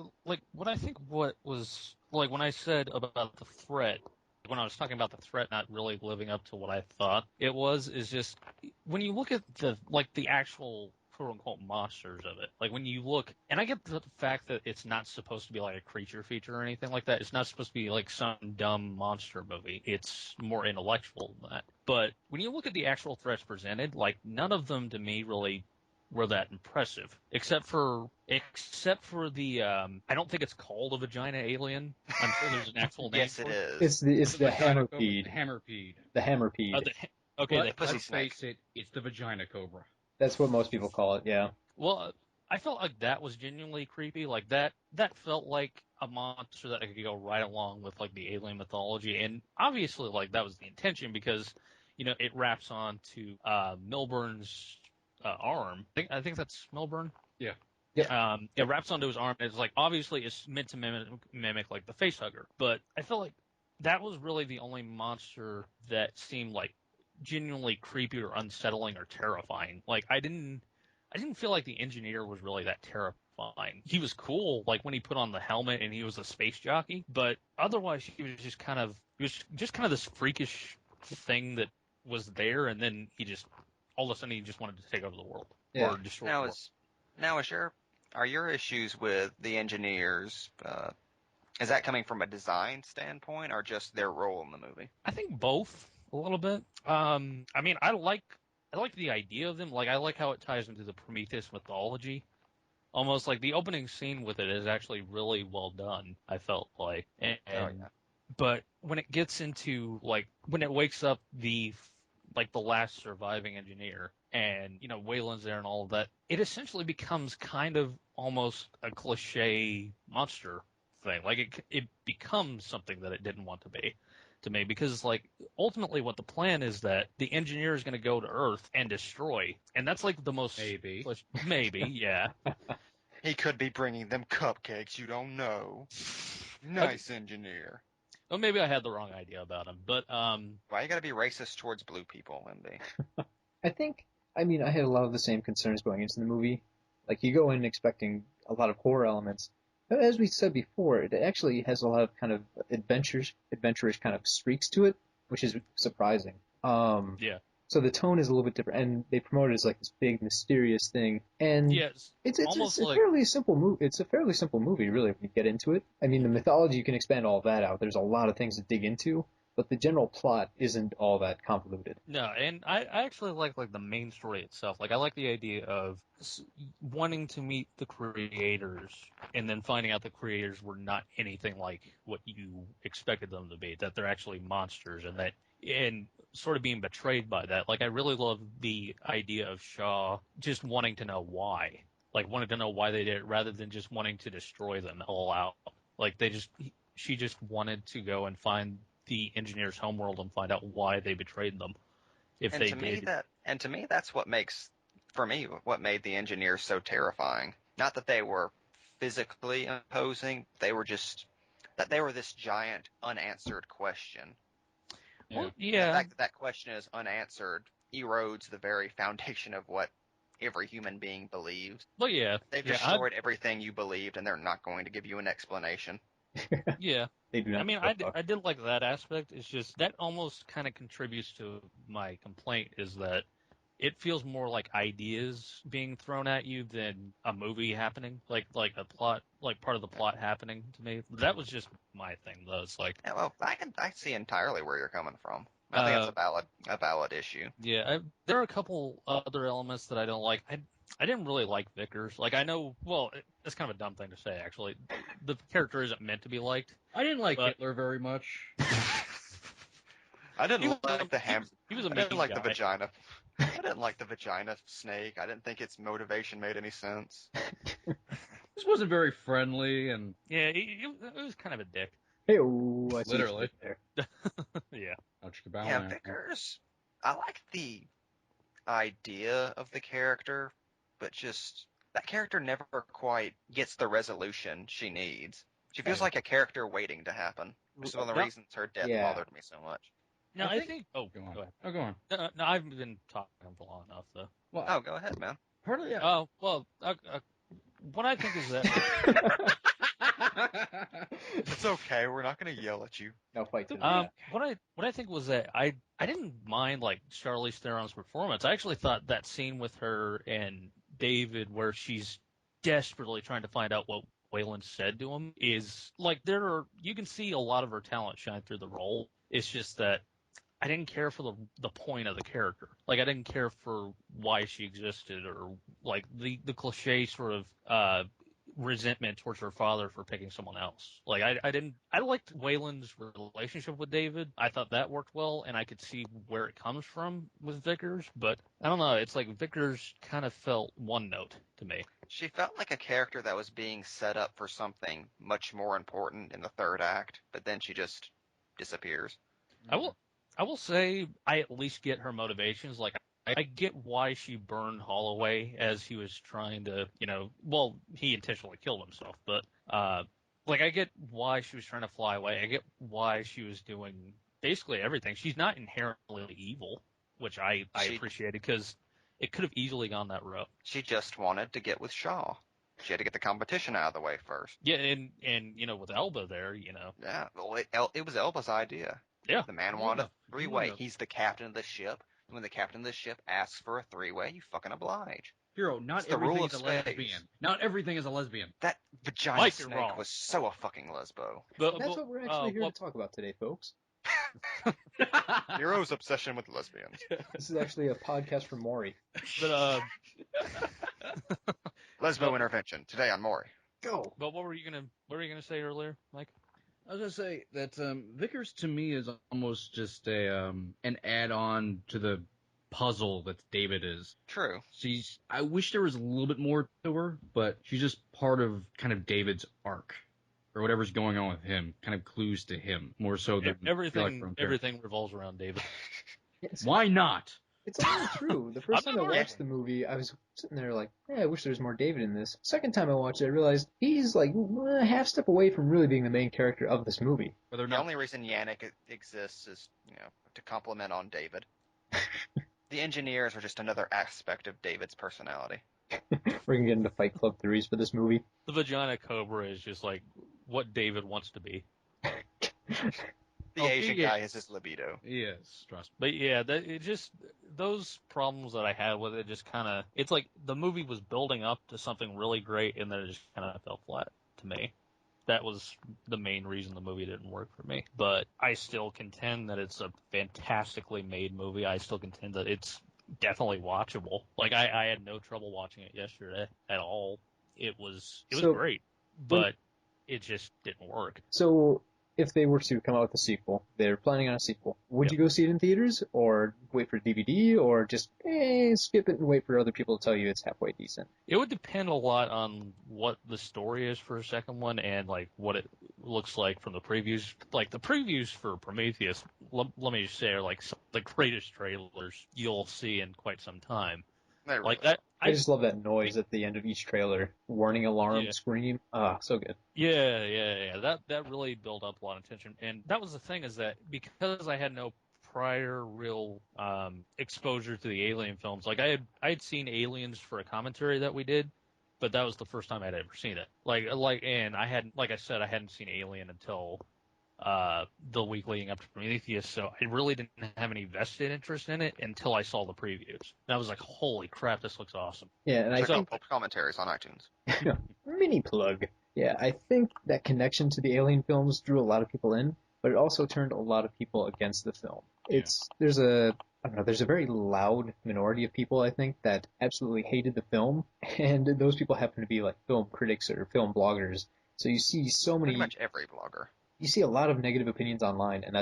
what I think what was, like, when I said about the threat, when I was talking about the threat not really living up to what I thought it is just, when you look at the actual quote-unquote monsters of it, like, when you look, and I get the fact that it's not supposed to be like a creature feature or anything like that. It's not supposed to be like some dumb monster movie. It's more intellectual than that. But when you look at the actual threats presented, like, none of them to me really were that impressive, except for the I don't think it's called a vagina alien. I'm sure there's an actual name. Yes, it is. It's the hammerpede. Hammerpede. The hammerpede. Okay, let's face it, it's the vagina cobra. That's what most people call it. Yeah. Well, I felt like that was genuinely creepy. Like that felt like a monster that I could go right along with like the alien mythology, and obviously like that was the intention because, it wraps on to Milburn's arm. I think that's Milburn. Yeah. It wraps onto his arm. And it's like obviously it's meant to mimic like the facehugger, but I felt like that was really the only monster that seemed like genuinely creepy or unsettling or terrifying. Like I didn't feel like the engineer was really that terrifying. He was cool, like when he put on the helmet and he was a space jockey, but otherwise he was just kind of this freakish thing that was there, and then he just all of a sudden he just wanted to take over the world or destroy the world. Are your issues with the engineers? Is that coming from a design standpoint or just their role in the movie? I think both a little bit. I mean, I like the idea of them. Like, I like how it ties into the Prometheus mythology. Almost like the opening scene with it is actually really well done, I felt like. But when it gets into, like, when it wakes up the last surviving engineer and, Wayland's there and all of that, it essentially becomes kind of almost a cliche monster thing. Like, it becomes something that it didn't want to be. To me, because like ultimately what the plan is that the engineer is going to go to Earth and destroy, and that's like the most maybe yeah. He could be bringing them cupcakes. You don't know. Nice engineer. Well, maybe I had the wrong idea about him, but why you got to be racist towards blue people, MD? I had a lot of the same concerns going into the movie. Like you go in expecting a lot of horror elements. As we said before, it actually has a lot of kind of adventurous kind of streaks to it, which is surprising. Yeah. So the tone is a little bit different, and they promote it as like this big mysterious thing. And it's a fairly simple movie. It's a fairly simple movie, really, when you get into it. I mean, the mythology, you can expand all of that out. There's a lot of things to dig into, but the general plot isn't all that convoluted. No, and I actually like the main story itself. Like I like the idea of wanting to meet the creators and then finding out the creators were not anything like what you expected them to be, that they're actually monsters, and sort of being betrayed by that. Like I really love the idea of Shaw just wanting to know why. Like wanting to know why they did it rather than just wanting to destroy them all out. Like she just wanted to go and find the engineer's homeworld and find out why they betrayed them. To me, that's what made the engineers so terrifying. Not that they were physically imposing, they were this giant unanswered question. Yeah. Well, yeah. The fact that question is unanswered erodes the very foundation of what every human being believes. Well, yeah. They've destroyed everything you believed, and they're not going to give you an explanation. Yeah. They do not. I mean, I did like that aspect. It's just that almost kind of contributes to my complaint is that it feels more like ideas being thrown at you than a movie happening, like a plot, like part of the plot happening to me. That was just my thing, though. It's like, yeah, well, I see entirely where you're coming from. I think that's a valid issue. Yeah, there are a couple other elements that I don't like. I didn't really like Vickers. Like, I know, well, it's kind of a dumb thing to say, actually. The character isn't meant to be liked. I didn't like Hitler very much. I didn't like the ham. He was a I didn't like guy. the vagina. I didn't like the vagina snake. I didn't think its motivation made any sense. This wasn't very friendly, and yeah, it was kind of a dick. Hey, I see literally there. Yeah. Yeah, Vickers. I like the idea of the character, but just that character never quite gets the resolution she needs. She feels like a character waiting to happen, which is one of the reasons her death bothered me so much. No, I think. Oh, go on. Go ahead. Oh, go on. No, I've been talking for long enough, though. Well, go ahead, man. Partly. Oh, well, what I think is that. It's okay. We're not going to yell at you. No fight. What I think was that I didn't mind like Charlize Theron's performance. I actually thought that scene with her and David, where she's desperately trying to find out what Wayland said to him, is like you can see a lot of her talent shine through the role. It's just that I didn't care for the point of the character. Like I didn't care for why she existed, or like the cliche sort of resentment towards her father for picking someone else. Like I liked Wayland's relationship with David. I thought that worked well, and I could see where it comes from with Vickers, but I don't know. It's like Vickers kind of felt one note to me. She felt like a character that was being set up for something much more important in the third act, but then she just disappears. I will say I at least get her motivations. Like, I get why she burned Holloway as he was trying to, well, he intentionally killed himself, but, like, I get why she was trying to fly away. I get why she was doing basically everything. She's not inherently evil, which I appreciated, because it could have easily gone that route. She just wanted to get with Shaw. She had to get the competition out of the way first. Yeah, and with Elba there, Yeah, well, it was Elba's idea. Yeah. The man wanted a three-way. He's the captain of the ship. When the captain of the ship asks for a three-way, you fucking oblige. Hero, not everything is a lesbian. Not everything is a lesbian. That vagina snake was so a fucking lesbo. That's what we're actually here to talk about today, folks. Hero's obsession with lesbians. This is actually a podcast for Maury. But Lesbo intervention today on Maury. Go. But what were you gonna say earlier, Mike? I was gonna say that Vickers to me is almost just an add-on to the puzzle that David is. True. I wish there was a little bit more to her, but she's just part of kind of David's arc, or whatever's going on with him, kind of clues to him more so than everything revolves around David. Why not? It's all true. The first time I watched the movie, I was sitting there like, I wish there was more David in this. Second time I watched it, I realized he's like a half step away from really being the main character of this movie. The only reason Yannick exists is, to compliment on David. The engineers are just another aspect of David's personality. We're gonna get into Fight Club theories for this movie. The vagina cobra is just like what David wants to be. The Asian guy has his libido. Yes, trust me. But yeah, those problems that I had with it just kind of, it's like the movie was building up to something really great and then it just kind of fell flat to me. That was the main reason the movie didn't work for me. But I still contend that it's a fantastically made movie. I still contend that it's definitely watchable. Like I had no trouble watching it yesterday at all. It was great, but it just didn't work. So if they were to come out with a sequel, they're planning on a sequel, would you go see it in theaters or wait for DVD or just skip it and wait for other people to tell you it's halfway decent? It would depend a lot on what the story is for a second one and like what it looks like from the previews. Like the previews for Prometheus, let me just say, are like some of the greatest trailers you'll see in quite some time. Like that. I just love that noise at the end of each trailer. Warning alarm, scream. So good. Yeah. That really built up a lot of tension. And that was the thing, is that because I had no prior real exposure to the Alien films, like I had seen Aliens for a commentary that we did, but that was the first time I'd ever seen it. And I hadn't seen Alien until the week leading up to Prometheus, so I really didn't have any vested interest in it until I saw the previews. And I was like, holy crap, this looks awesome. Yeah, and I think commentaries on iTunes. Mini plug. Yeah, I think that connection to the Alien films drew a lot of people in, but it also turned a lot of people against the film. There's a very loud minority of people, I think, that absolutely hated the film, and those people happen to be like film critics or film bloggers. So you see so many. Pretty much every blogger. You see a lot of negative opinions online, and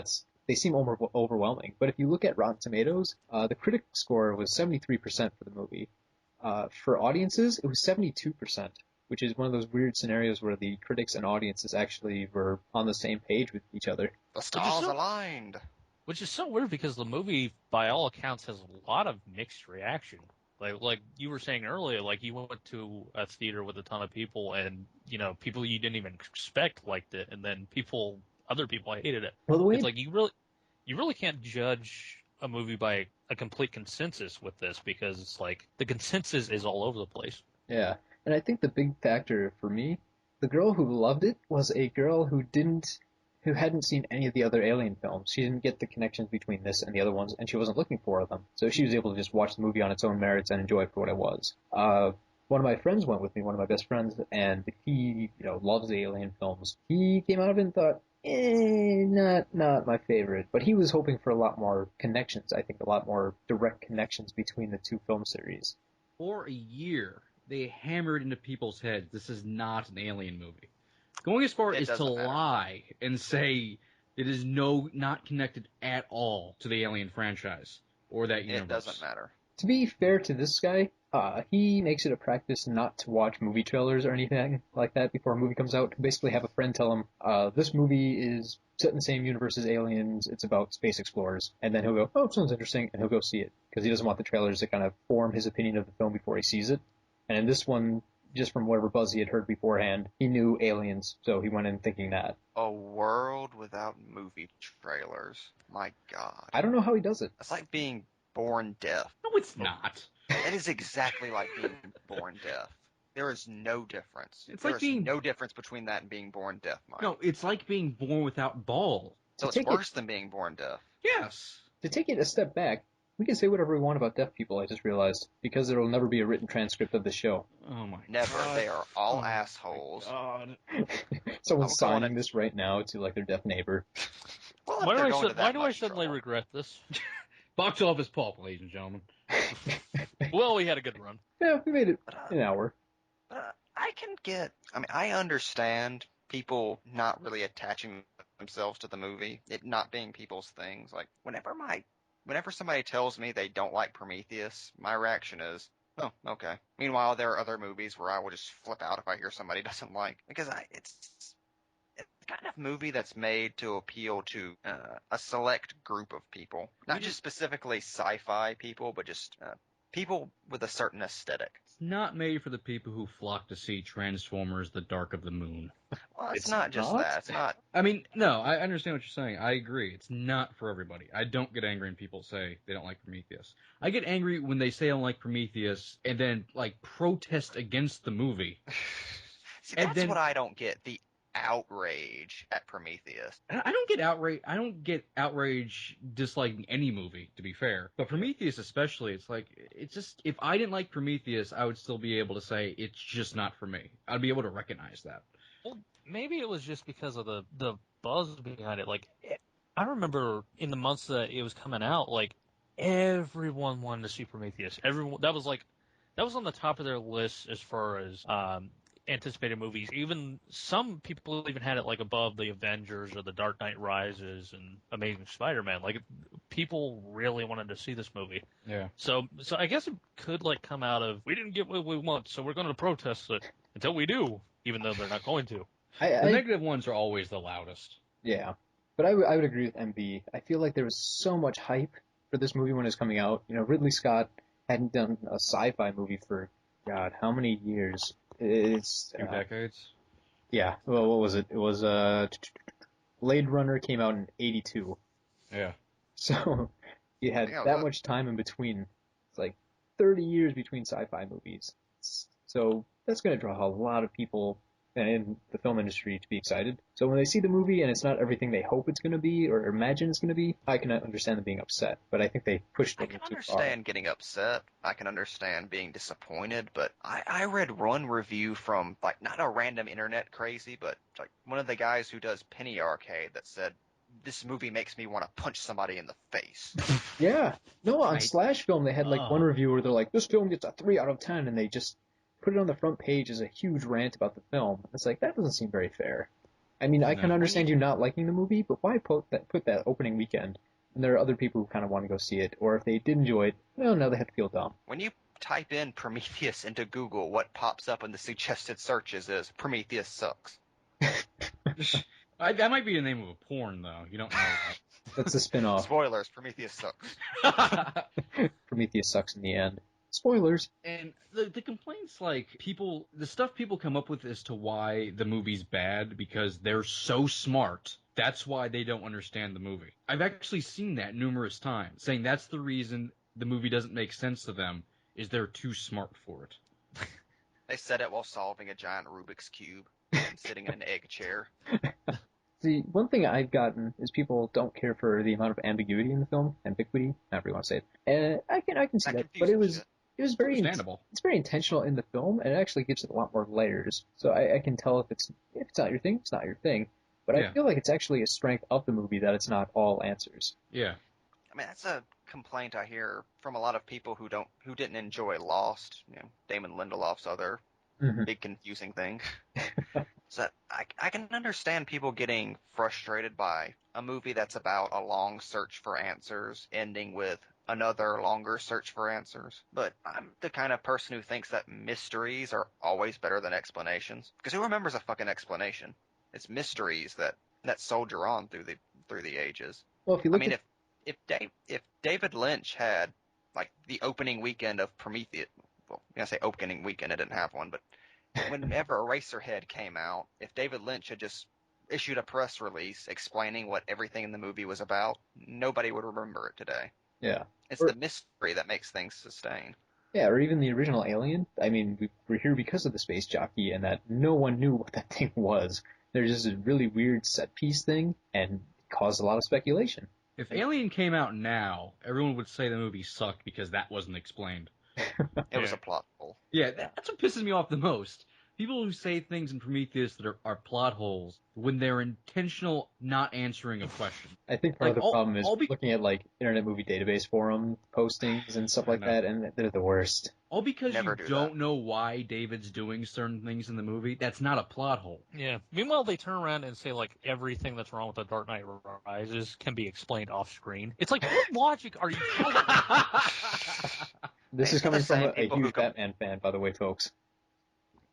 they seem overwhelming. But if you look at Rotten Tomatoes, the critic score was 73% for the movie. For audiences, it was 72%, which is one of those weird scenarios where the critics and audiences actually were on the same page with each other. The stars aligned. Which is so weird because the movie, by all accounts, has a lot of mixed reaction. Like you were saying earlier, like you went to a theater with a ton of people, and people you didn't even expect liked it, and then other people hated it. Well, it's like you really can't judge a movie by a complete consensus with this, because it's like the consensus is all over the place. Yeah, and I think the big factor for me, the girl who loved it was a girl who hadn't seen any of the other Alien films. She didn't get the connections between this and the other ones, and she wasn't looking for them. So she was able to just watch the movie on its own merits and enjoy it for what it was. One of my friends went with me, one of my best friends, and he, loves the Alien films. He came out of it and thought, not my favorite. But he was hoping for a lot more connections, I think, a lot more direct connections between the two film series. For a year, they hammered into people's heads, this is not an Alien movie. Going as far as to lie and say it is not connected at all to the Alien franchise or that universe. It doesn't matter. To be fair to this guy, he makes it a practice not to watch movie trailers or anything like that before a movie comes out. Basically have a friend tell him, this movie is set in the same universe as Aliens, it's about space explorers. And then he'll go, oh, it sounds interesting, and he'll go see it. Because he doesn't want the trailers to kind of form his opinion of the film before he sees it. And in this one, just from whatever buzz he had heard beforehand, he knew Aliens, so he went in thinking that. A world without movie trailers. My God. I don't know how he does it. It's like being born deaf. No, it's not. It is exactly like being born deaf. There is no difference. It's There like is being no difference between that and being born deaf, Mike. No, it's like being born without balls. So it's worse than being born deaf. Yes. To take it a step back, we can say whatever we want about deaf people, I just realized, because there will never be a written transcript of the show. Oh my Never. God. They are all assholes. God. Someone's signing this right now to like their deaf neighbor. Well, Why do I suddenly regret this? Box office pulp, ladies and gentlemen. Well, we had a good run. Yeah, we made it an hour. I understand people not really attaching themselves to the movie, it not being people's things. Like, whenever somebody tells me they don't like Prometheus, my reaction is, oh, okay. Meanwhile, there are other movies where I will just flip out if I hear somebody doesn't like, because it's the kind of movie that's made to appeal to a select group of people. Not just specifically sci-fi people, but just people with a certain aesthetic. It's not made for the people who flock to see Transformers: The Dark of the Moon. Well, it's not just that. It's not. I mean, no, I understand what you're saying. I agree. It's not for everybody. I don't get angry when people say they don't like Prometheus. I get angry when they say I don't like Prometheus and then, like, protest against the movie. See, that's what I don't get. The outrage at Prometheus. I don't get outrage disliking any movie, to be fair. But Prometheus especially, it's just, if I didn't like Prometheus, I would still be able to say it's just not for me. I'd be able to recognize that. Well, maybe it was just because of the buzz behind it. Like, I remember in the months that it was coming out, like, everyone wanted to see Prometheus. Everyone, that was on the top of their list as far as anticipated movies. Even some people even had it like above the Avengers or the Dark Knight Rises and Amazing Spider-Man. Like, people really wanted to see this movie. Yeah. So I guess it could like come out of, we didn't get what we want, so we're going to protest it until we do, even though they're not going to. The negative ones are always the loudest. Yeah. But I would agree with MB. I feel like there was so much hype for this movie when it was coming out. You know, Ridley Scott hadn't done a sci-fi movie for, God, how many years? It's 2 decades. Yeah. Well, what was it? It was Blade Runner came out in 82. Yeah. So you had that much time in between. It's like 30 years between sci-fi movies. So that's going to draw a lot of people in the film industry to be excited. So when they see the movie and it's not everything they hope it's going to be or imagine it's going to be, I can understand them being upset. But I think they pushed it too far. I can understand getting upset. I can understand being disappointed. But I read one review from, like, not a random internet crazy, but like one of the guys who does Penny Arcade that said, this movie makes me want to punch somebody in the face. Yeah. No, on Slash Film, they had like one review where they're like, this film gets a 3 out of 10, and they just put it on the front page as a huge rant about the film. It's like, that doesn't seem very fair. I mean, I can understand you not liking the movie, but why put that opening weekend? And there are other people who kind of want to go see it, or if they did enjoy it, no, they have to feel dumb. When you type in Prometheus into Google, what pops up in the suggested searches is Prometheus sucks. That might be the name of a porn, though. You don't know that. That's a spin-off. Spoilers, Prometheus sucks. Prometheus sucks in the end. Spoilers. And the complaints, like, the stuff people come up with as to why the movie's bad because they're so smart. That's why they don't understand the movie. I've actually seen that numerous times, saying that's the reason the movie doesn't make sense to them, is they're too smart for it. They said it while solving a giant Rubik's Cube and sitting in an egg chair. See, one thing I've gotten is people don't care for the amount of ambiguity in the film. Ambiguity, however you want to say it. And I can see that, but it was very understandable. It's very intentional in the film, and it actually gives it a lot more layers. So I can tell if it's not your thing, it's not your thing. But I feel like it's actually a strength of the movie that it's not all answers. Yeah. I mean, that's a complaint I hear from a lot of people who didn't enjoy Lost, you know, Damon Lindelof's other big confusing thing. So I can understand people getting frustrated by a movie that's about a long search for answers, ending with another longer search for answers. But I'm the kind of person who thinks that mysteries are always better than explanations. Because who remembers a fucking explanation? It's mysteries that soldier on through the ages. Well, if you look if David Lynch had like the opening weekend of Prometheus, well, I say opening weekend, it didn't have one, but whenever Eraserhead came out, if David Lynch had just issued a press release explaining what everything in the movie was about, nobody would remember it today. Yeah. It's the mystery that makes things sustain. Yeah, or even the original Alien. I mean, we're here because of the space jockey, and that no one knew what that thing was. There's just a really weird set piece thing, and it caused a lot of speculation. If Alien came out now, everyone would say the movie sucked because that wasn't explained. It was a plot hole. Yeah, that's what pisses me off the most. People who say things in Prometheus that are plot holes when they're intentional not answering a question. I think part of the problem is looking at like Internet Movie Database forum postings and stuff like that, and they're the worst. All because you don't know why David's doing certain things in the movie. That's not a plot hole. Yeah. Meanwhile, they turn around and say like everything that's wrong with The Dark Knight Rises can be explained off screen. It's like, what logic are you following? This is coming from a huge Batman fan, by the way, folks.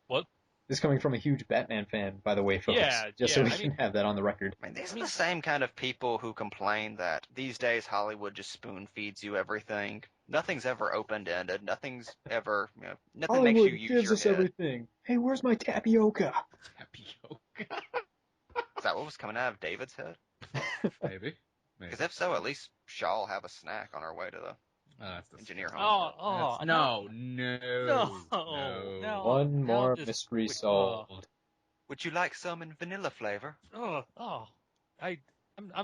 What? This is coming from a huge Batman fan, by the way, folks. So we can have that on the record. I mean, these are the same kind of people who complain that these days Hollywood just spoon feeds you everything. Nothing's ever open-ended. Nothing's ever, nothing Hollywood makes you use gives your us head. everything. Hey, where's my tapioca? Is that what was coming out of David's head? Maybe. Because if so, at least Shaw will have a snack on our way to the engineer home. No. One more mystery solved. Would you like some in vanilla flavor? I'm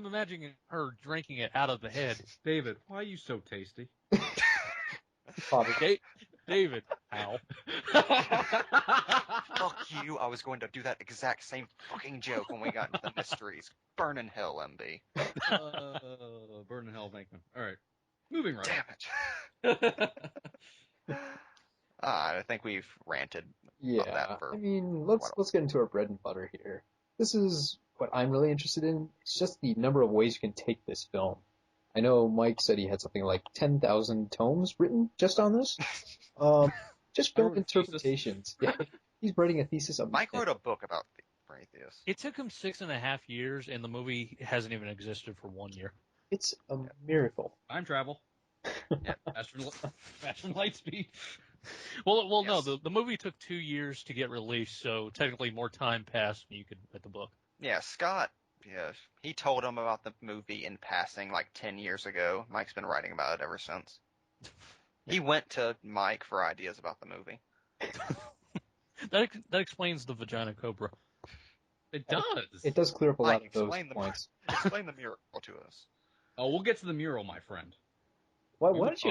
imagining her drinking it out of the head. David, why are you so tasty? David, how? Fuck you, I was going to do that exact same fucking joke when we got into the mysteries. Burn in hell, MB. Burn in hell, Bankman. Alright. Moving right Damn it. I think we've ranted about that for I mean, let's get into our bread and butter here. This is what I'm really interested in. It's just the number of ways you can take this film. I know Mike said he had something like 10,000 tomes written just on this. Just film interpretations. Yeah, he's writing a thesis on Mike wrote a book about Prometheus. It took him 6.5 years, and the movie hasn't even existed for 1 year. It's a miracle. Time travel. Yeah. Faster light speed. Well, yes. No, the movie took 2 years to get released, so technically more time passed when you could write the book. Yeah, Scott, he told him about the movie in passing like 10 years ago. Mike's been writing about it ever since. He went to Mike for ideas about the movie. That explains the vagina cobra. It does. It does clear up a lot of those points. Explain the mural to us. Oh, we'll get to the mural, my friend. Why don't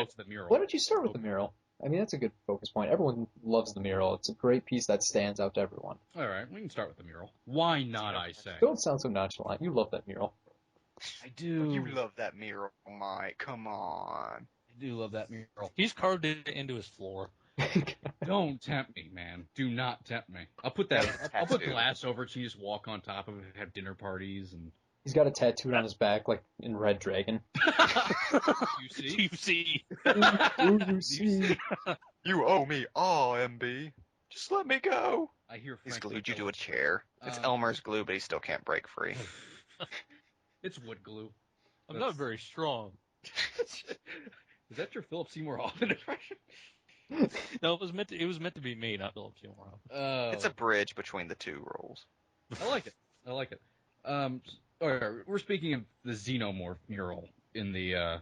you start with the mural? I mean, that's a good focus point. Everyone loves the mural. It's a great piece that stands out to everyone. All right, we can start with the mural. Why not, I say? Don't sound so nonchalant. You love that mural. I do. You love that mural, Mike. Come on. I do love that mural. He's carved it into his floor. Don't tempt me, man. Do not tempt me. I'll put glass over it so you just walk on top of it, have dinner parties, and... He's got a tattoo on his back, like in Red Dragon. You see? You owe me all, MB. Just let me go. I hear He's glued you to a chair. It's Elmer's glue, but he still can't break free. It's wood glue. I'm not very strong. Is that your Philip Seymour Hoffman impression? No, it was meant to be me, not Philip Seymour Hoffman. It's a bridge between the two roles. I like it. All right, we're speaking of the Xenomorph mural in the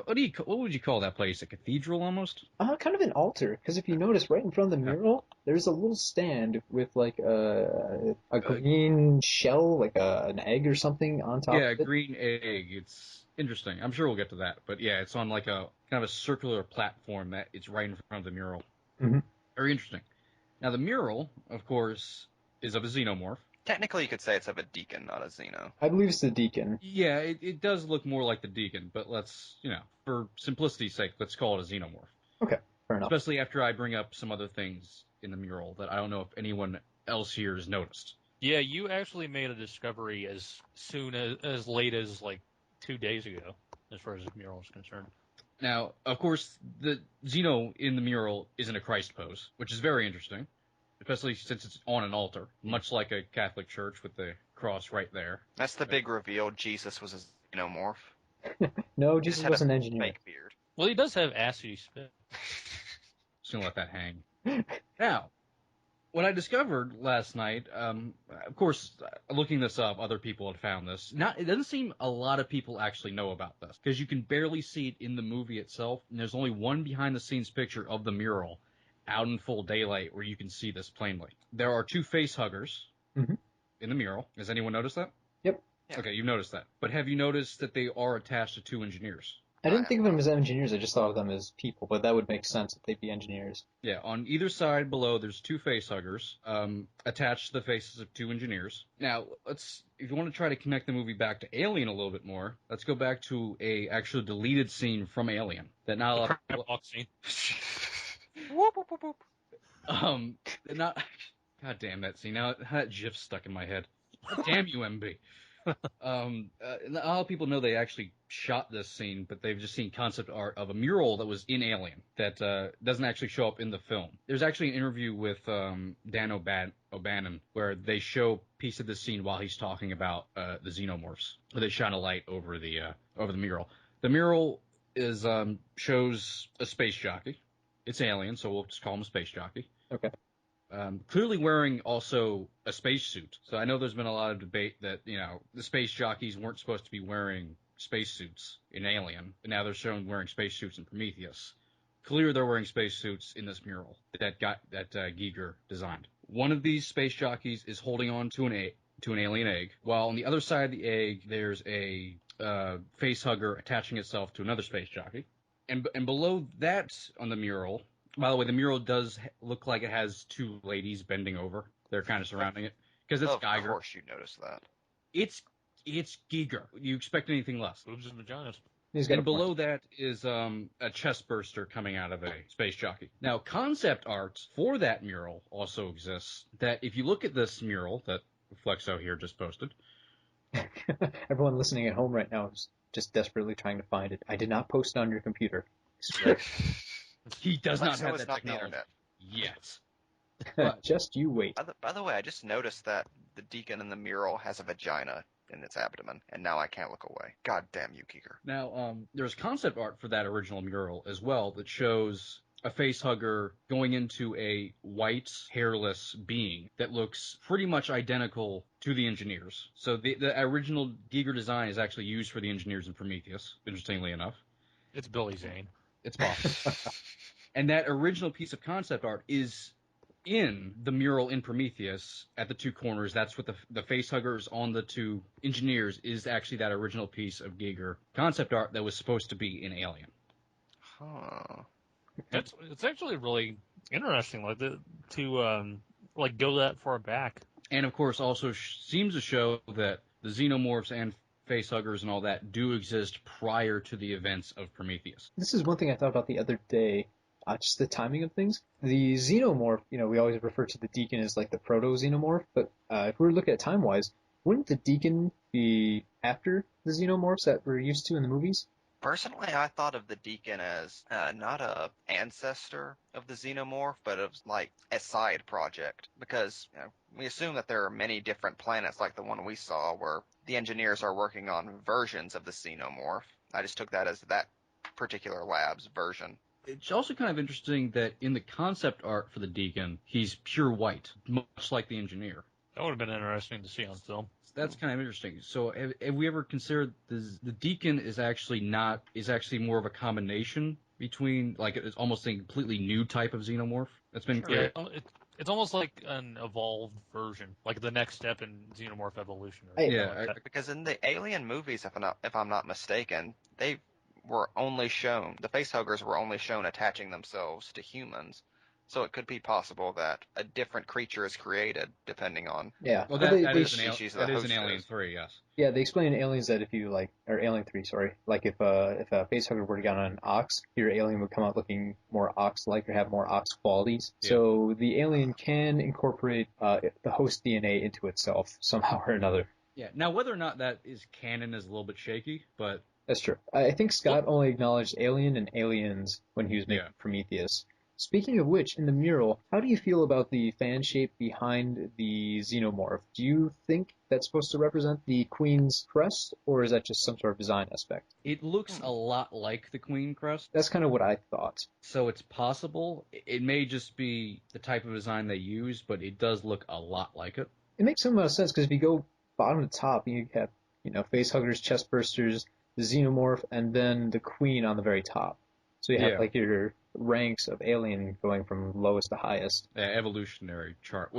what would you call that place? A cathedral almost? Kind of an altar, because if you notice, right in front of the mural, there's a little stand with like a green shell, like an egg or something on top. Yeah, of it. A green egg. It's interesting. I'm sure we'll get to that, but yeah, it's on like a kind of a circular platform that it's right in front of the mural. Mm-hmm. Very interesting. Now the mural, of course, is of a xenomorph. Technically, you could say it's of a deacon, not a Xeno. I believe it's the deacon. Yeah, it does look more like the deacon, but let's, for simplicity's sake, let's call it a xenomorph. Okay, fair enough. Especially after I bring up some other things in the mural that I don't know if anyone else here has noticed. Yeah, you actually made a discovery as late as like 2 days ago, as far as the mural is concerned. Now, of course, the Xeno in the mural is in a Christ pose, which is very interesting, especially since it's on an altar, much like a Catholic church with the cross right there. That's the big reveal. Jesus was a xenomorph. No, He just Jesus had was a an engineer. fake beard. Well, he does have assy spit. Just gonna let that hang. Now, what I discovered last night, of course, looking this up, other people had found this. It doesn't seem a lot of people actually know about this, because you can barely see it in the movie itself, and there's only one behind-the-scenes picture of the mural out in full daylight where you can see this plainly. There are two face huggers in the mural. Has anyone noticed that? Yep. Yeah. Okay, you've noticed that. But have you noticed that they are attached to two engineers? I didn't think of them as engineers, I just thought of them as people, but that would make sense if they'd be engineers. Yeah, on either side below, there's two face huggers attached to the faces of two engineers. Now, if you want to try to connect the movie back to Alien a little bit more, let's go back to a actual deleted scene from Alien that not a lot of people... scene. Whoop, whoop, whoop, whoop. not. God damn that scene! Now that GIF's stuck in my head. God damn you, MB. A lot of people know they actually shot this scene, but they've just seen concept art of a mural that was in Alien that doesn't actually show up in the film. There's actually an interview with Dan O'Bannon where they show a piece of the scene while he's talking about the xenomorphs. Where they shine a light over the mural. The mural shows a space jockey. It's Alien, so we'll just call him a space jockey. Okay. Clearly wearing also a spacesuit. So I know there's been a lot of debate that, the space jockeys weren't supposed to be wearing spacesuits in Alien, but now they're shown wearing spacesuits in Prometheus. Clearly they're wearing spacesuits in this mural that Giger designed. One of these space jockeys is holding on to an alien egg, while on the other side of the egg there's a face hugger attaching itself to another space jockey. And below that on the mural, by the way, the mural does look like it has two ladies bending over. They're kind of surrounding it because it's Giger. Of course you noticed that. It's Giger. You expect anything less? Boobs and vaginas. And below that is a chest burster coming out of a space jockey. Now, concept art for that mural also exists. That if you look at this mural that Flexo here just posted, everyone listening at home right now is just desperately trying to find it. I did not post it on your computer. He does not have that not technology the internet. yet. But just you wait. By the way, I just noticed that the deacon in the mural has a vagina in its abdomen, and now I can't look away. God damn you, Giger. Now, there's concept art for that original mural as well that shows a face hugger going into a white, hairless being that looks pretty much identical to the engineers. So the original Giger design is actually used for the engineers in Prometheus, interestingly enough. It's Billy Zane. It's possible. And that original piece of concept art is in the mural in Prometheus at the two corners. That's what the face huggers on the two engineers is actually that original piece of Giger concept art that was supposed to be in Alien. Huh. It's actually really interesting, to go that far back. And of course, also seems to show that the xenomorphs and facehuggers and all that do exist prior to the events of Prometheus. This is one thing I thought about the other day, just the timing of things. The xenomorph, we always refer to the Deacon as like the proto-xenomorph, but if we were looking at time-wise, wouldn't the Deacon be after the xenomorphs that we're used to in the movies? Personally, I thought of the Deacon as not a ancestor of the xenomorph, but of like a side project, because we assume that there are many different planets like the one we saw where the engineers are working on versions of the xenomorph. I just took that as that particular lab's version. It's also kind of interesting that in the concept art for the Deacon, he's pure white, much like the engineer. That would have been interesting to see on film. That's kind of interesting. So have we ever considered the Deacon is actually more of a combination between, like, it's almost a completely new type of xenomorph that's been created? Yeah, it's almost like an evolved version, like the next step in xenomorph evolution. Because in the Alien movies, if I'm not mistaken, they were only shown, the facehuggers were only shown attaching themselves to humans. So it could be possible that a different creature is created depending on well, that is species an, the host in Alien is. 3, yes. Yeah, they explain in Aliens that if you or Alien 3, sorry, like if a facehugger were to get on an ox, your alien would come out looking more ox-like or have more ox qualities. Yeah. So the alien can incorporate the host DNA into itself somehow or another. Yeah. Now, whether or not that is canon is a little bit shaky, but That's true. I think Scott only acknowledged Alien and Aliens when he was making Prometheus. Speaking of which, in the mural, how do you feel about the fan shape behind the xenomorph? Do you think that's supposed to represent the Queen's crest, or is that just some sort of design aspect? It looks a lot like the Queen crest. That's kind of what I thought. So it's possible. It may just be the type of design they use, but it does look a lot like it. It makes some amount of sense, because if you go bottom to top, you have, facehuggers, chestbursters, the xenomorph, and then the Queen on the very top. So you have your ranks of alien going from lowest to highest. Evolutionary chart,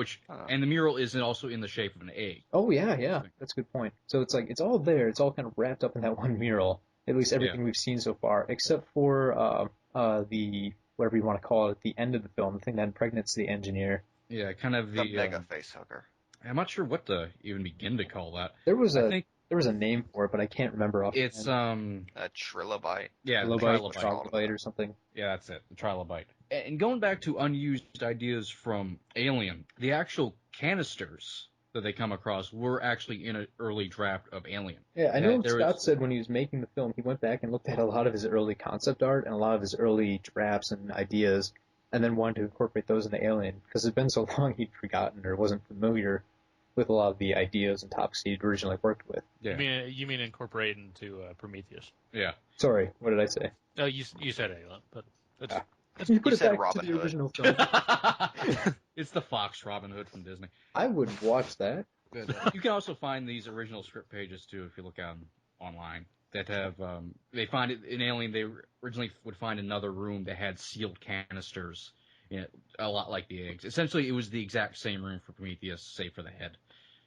and the mural is also in the shape of an egg. Oh yeah, that's a good point. So it's all there. It's all kind of wrapped up in that one mural. At least everything we've seen so far, except for the whatever you want to call it, the end of the film, the thing that impregnates the engineer. Yeah, kind of the mega facehugger. I'm not sure what to even begin to call that. There was a name for it, but I can't remember offhand. It's a trilobite. Yeah, trilobite or something. Yeah, that's it. The trilobite. And going back to unused ideas from Alien, the actual canisters that they come across were actually in an early draft of Alien. Yeah, I know Scott said when he was making the film, he went back and looked at a lot of his early concept art and a lot of his early drafts and ideas, and then wanted to incorporate those into Alien, because it had been so long he'd forgotten or wasn't familiar with a lot of the ideas and topics he'd originally worked with. Yeah. You mean incorporate into Prometheus? Yeah. Sorry, what did I say? No, you said Alien, but you put you it said back Robin to the Hood. original film. It's the Fox Robin Hood from Disney. I would watch that. You can also find these original script pages too if you look online. That have they find it in Alien. They originally would find another room that had sealed canisters in it, a lot like the eggs. Essentially, it was the exact same room for Prometheus, save for the head.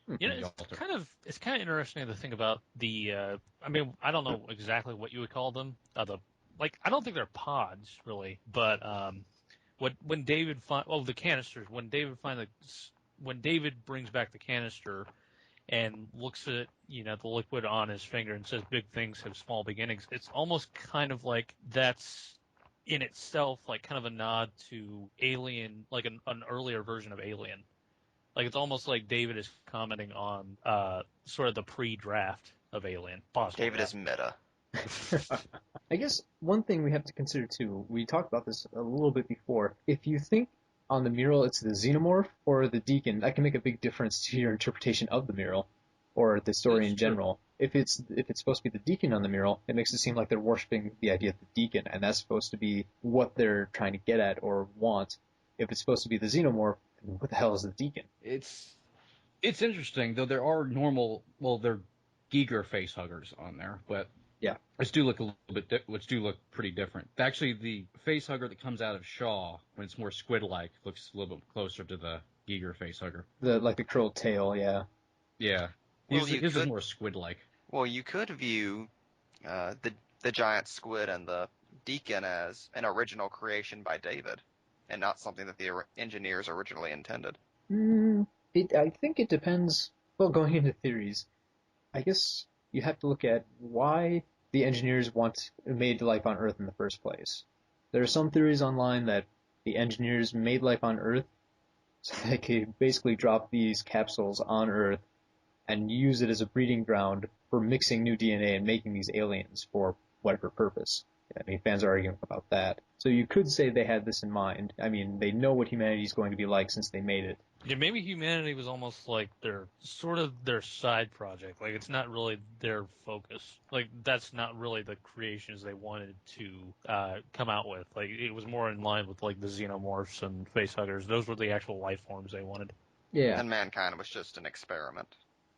It's kind of interesting to think about the. I don't know exactly what you would call them. I don't think they're pods really, but when David the canisters. When David brings back the canister and looks at the liquid on his finger and says big things have small beginnings, it's almost kind of like that's in itself like kind of a nod to Alien, like an earlier version of Alien. Like it's almost like David is commenting on sort of the pre-draft of Alien. David is meta. I guess one thing we have to consider too, we talked about this a little bit before, if you think on the mural it's the xenomorph or the deacon, that can make a big difference to your interpretation of the mural or the story in general. If it's supposed to be the deacon on the mural, it makes it seem like they're worshiping the idea of the deacon, and that's supposed to be what they're trying to get at or want. If it's supposed to be the xenomorph, what the hell is the deacon? It's interesting, though there are they're Giger facehuggers on there, but yeah, which do look pretty different. Actually, the facehugger that comes out of Shaw, when it's more squid-like, looks a little bit closer to the Giger facehugger. The curled tail, yeah. Yeah. Well, his is more squid-like. Well, you could view the giant squid and the deacon as an original creation by David, and not something that the engineers originally intended. I think it depends. Well, going into theories, I guess you have to look at why the engineers made life on Earth in the first place. There are some theories online that the engineers made life on Earth so they could basically drop these capsules on Earth and use it as a breeding ground for mixing new DNA and making these aliens for whatever purpose. I mean, fans are arguing about that. So you could say they had this in mind. I mean, they know what humanity is going to be like since they made it. Yeah, maybe humanity was almost like their side project. Like, it's not really their focus. Like, that's not really the creations they wanted to come out with. Like, it was more in line with, like, the xenomorphs and facehuggers. Those were the actual life forms they wanted. Yeah. And mankind was just an experiment.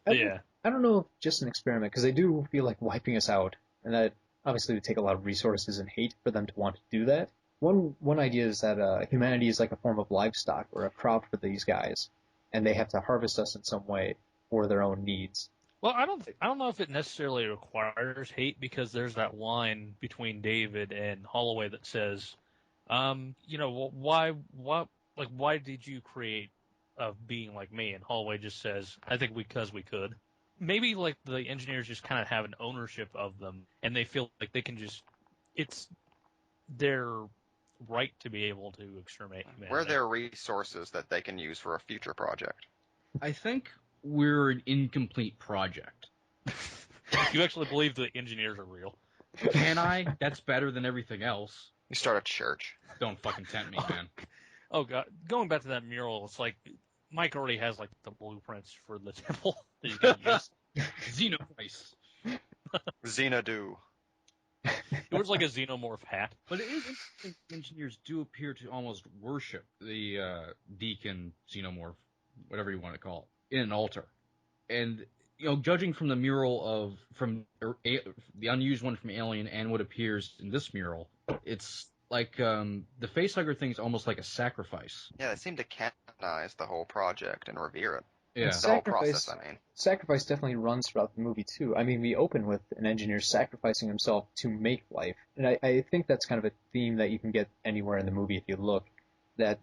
I don't know if just an experiment, because they do feel like wiping us out. And that obviously would take a lot of resources and hate for them to want to do that. One idea is that humanity is like a form of livestock or a crop for these guys, and they have to harvest us in some way for their own needs. Well, I don't know if it necessarily requires hate, because there's that line between David and Holloway that says, why did you create a being like me? And Holloway just says, I think because we could. Maybe like the engineers just kind of have an ownership of them, and they feel like they can it's their right to be able to exterminate humanity. Where there are resources that they can use for a future project. I think we're an incomplete project. You actually believe the engineers are real? Can I? That's better than everything else. You start a church. Don't fucking tempt me, man. Oh god, going back to that mural, it's like Mike already has like the blueprints for the temple that he's gonna use. Xenochrist. Xenadu. It wears like a xenomorph hat. But it is interesting. Engineers do appear to almost worship the deacon xenomorph, whatever you want to call it, in an altar. And judging from the mural from the unused one from Alien and what appears in this mural, it's like the facehugger thing is almost like a sacrifice. Yeah, they seem to canonize the whole project and revere it. Yeah, the whole process. I mean, sacrifice definitely runs throughout the movie too. I mean, we open with an engineer sacrificing himself to make life, and I think that's kind of a theme that you can get anywhere in the movie if you look. That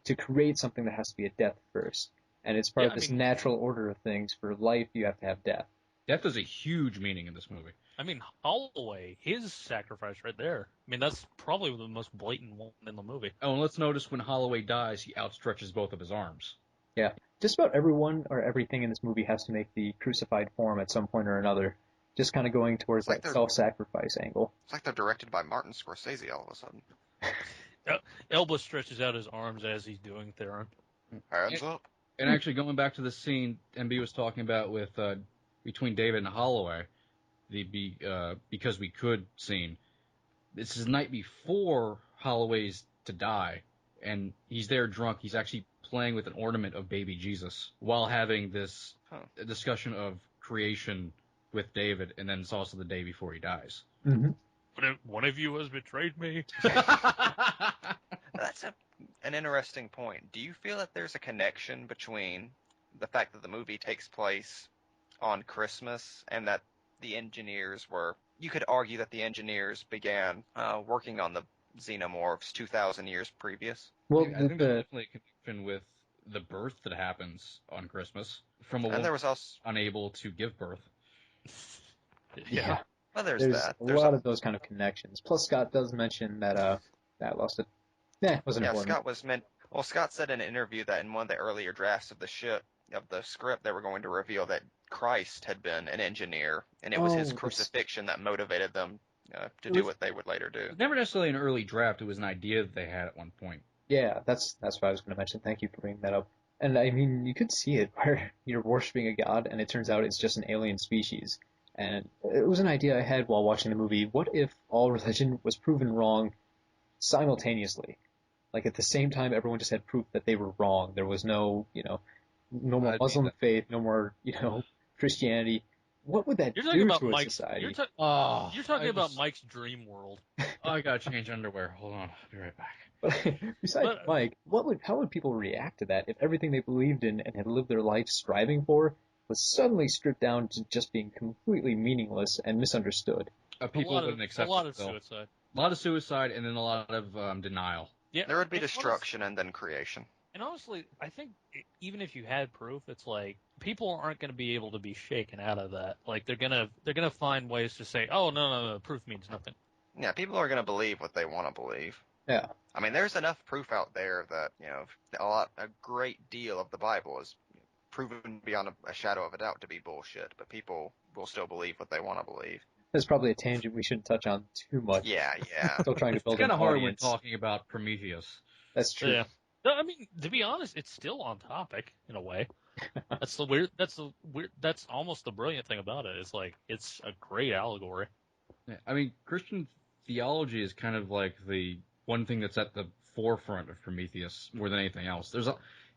to create something that has to be a death first, and it's part of this natural order of things. For life, you have to have death. Death is a huge meaning in this movie. I mean, Holloway, his sacrifice right there. I mean, that's probably the most blatant one in the movie. Oh, and let's notice when Holloway dies, he outstretches both of his arms. Yeah. Just about everyone or everything in this movie has to make the crucified form at some point or another. Just kind of going towards that self-sacrifice angle. It's like they're directed by Martin Scorsese all of a sudden. Elba stretches out his arms as he's doing Theron. Hands up. And actually, going back to the scene MB was talking about with between David and Holloway, the because we could scene. This is the night before Holloway's to die, and he's there drunk. He's actually playing with an ornament of baby Jesus while having this discussion of creation with David, and then it's also the day before he dies. Mm-hmm. But one of you has betrayed me. That's an interesting point. Do you feel that there's a connection between the fact that the movie takes place on Christmas and that the engineers you could argue that the engineers began working on the xenomorphs 2,000 years previous? Well, I think there's definitely a connection with the birth that happens on Christmas from a woman there was also unable to give birth. Yeah. Well, there's that. There's a lot of those kind of connections. Plus, Scott does mention that that lost it. Wasn't important. Scott said in an interview that in one of the earlier drafts of the script, they were going to reveal that Christ had been an engineer, and it was his crucifixion that motivated them to do what they would later do. It was never necessarily an early draft. It was an idea that they had at one point. Yeah, that's what I was going to mention. Thank you for bringing that up. And I mean, you could see it where you're worshiping a god, and it turns out it's just an alien species. And it was an idea I had while watching the movie. What if all religion was proven wrong simultaneously? Like at the same time, everyone just had proof that they were wrong. There was no, no more Muslim faith, no more, Christianity. What would that do to a society? You're talking about Mike's dream world. I gotta change underwear. Hold on, I'll be right back. But besides Mike, how would people react to that if everything they believed in and had lived their life striving for was suddenly stripped down to just being completely meaningless and misunderstood? People wouldn't accept it. A lot of suicide. A lot of suicide, and then a lot of denial. Yeah, there would be destruction and then creation. And honestly, I think even if you had proof, it's like people aren't going to be able to be shaken out of that. Like they're gonna find ways to say, "Oh no, proof means nothing." Yeah, people are going to believe what they want to believe. Yeah. I mean, there's enough proof out there that a great deal of the Bible is proven beyond a shadow of a doubt to be bullshit. But people will still believe what they want to believe. There's probably a tangent we shouldn't touch on too much. Yeah. Still trying to build it's kind an of hard audience. when talking about Prometheus. That's true. Yeah. No, I mean, to be honest, it's still on topic in a way. That's almost the brilliant thing about it. It's like it's a great allegory. Yeah, I mean, Christian theology is kind of like the one thing that's at the forefront of Prometheus more than anything else.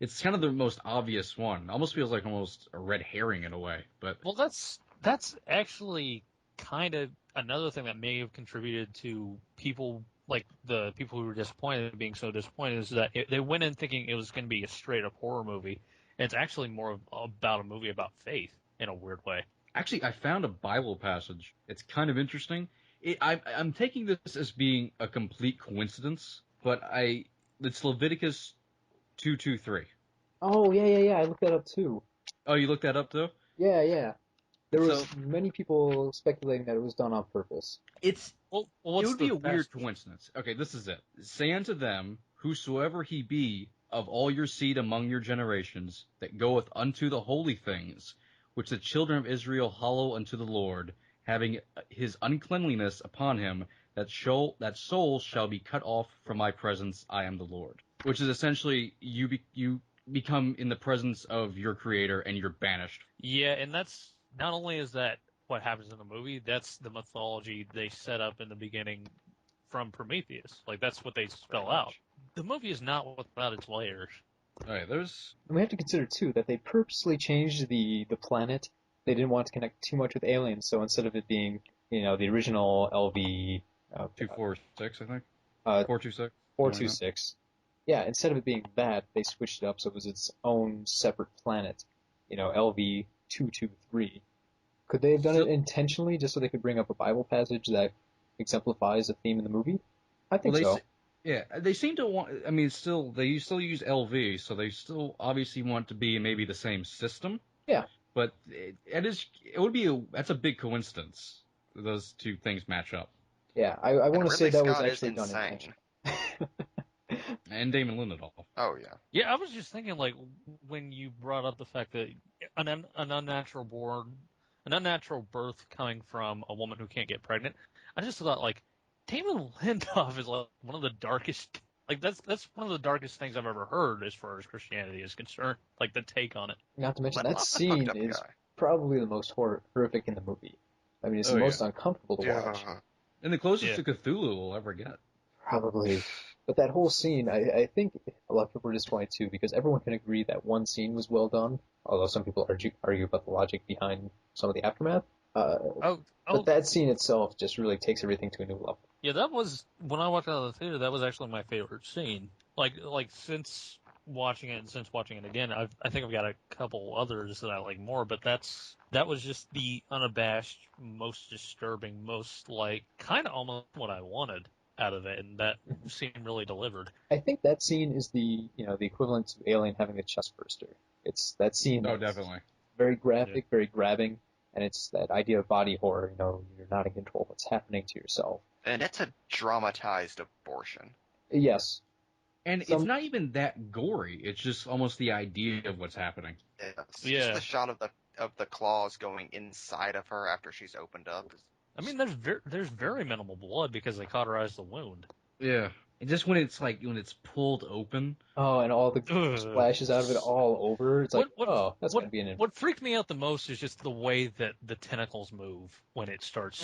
It's kind of the most obvious one. It almost feels like almost a red herring in a way. But well, that's actually kind of another thing that may have contributed to people. Like the people who were disappointed, being so disappointed, is that they went in thinking it was going to be a straight up horror movie, and it's actually more about a movie about faith in a weird way. Actually, I found a Bible passage. It's kind of interesting. I'm taking this as being a complete coincidence, but it's Leviticus 2:2-3. Oh yeah. I looked that up too. Oh, you looked that up too? Yeah. There was many people speculating that it was done on purpose. It would be a weird coincidence. Okay, this is it. Say unto them, whosoever he be of all your seed among your generations, that goeth unto the holy things, which the children of Israel hallow unto the Lord, having his uncleanliness upon him, that soul shall be cut off from my presence. I am the Lord. Which is essentially you become in the presence of your creator and you're banished. Yeah, and that's not only is that what happens in the movie, that's the mythology they set up in the beginning from Prometheus. Like, that's what they spell out. The movie is not without its layers. All right, there's... And we have to consider, too, that they purposely changed the planet. They didn't want to connect too much with aliens, so instead of it being, the original LV... 246, I think? 426? 426. Yeah, instead of it being that, they switched it up so it was its own separate planet. LV 223. Could they have done it intentionally just so they could bring up a Bible passage that exemplifies a theme in the movie? I think so. Yeah, they seem to want. I mean, they still use LV, so they still obviously want to be in maybe the same system. Yeah, but that's a big coincidence. Those two things match up. Yeah, I want to say that was actually done intentionally. And Damon Lindelof. Oh yeah. Yeah, I was just thinking, like, when you brought up the fact that an unnatural birth coming from a woman who can't get pregnant, I just thought, like, Damon Lindelof is like one of the darkest. Like, that's one of the darkest things I've ever heard as far as Christianity is concerned. Like, the take on it. Not to mention that scene is probably the most horrific in the movie. I mean, it's the most uncomfortable to watch. And the closest to Cthulhu we'll ever get. Probably. But that whole scene, I think a lot of people were disappointed too, because everyone can agree that one scene was well done, although some people argue about the logic behind some of the aftermath. But that scene itself just really takes everything to a new level. Yeah, that was, when I walked out of the theater, that was actually my favorite scene. Like since watching it and since watching it again, I think I've got a couple others that I like more, but that was just the unabashed, most disturbing, most like, kind of almost what I wanted out of it, and that scene really delivered. I think that scene is the equivalent to Alien having the chest burster. It's that scene. Oh, definitely. Very graphic, very grabbing, and it's that idea of body horror. You're not in control of what's happening to yourself. And it's a dramatized abortion. Yes. And it's not even that gory. It's just almost the idea of what's happening. Yeah. Just the shot of the claws going inside of her after she's opened up. I mean, there's very minimal blood because they cauterized the wound. Yeah. And just when it's pulled open. Oh, and all the splashes out of it all over. It's like, that's going to be an... What freaked me out the most is just the way that the tentacles move when it starts,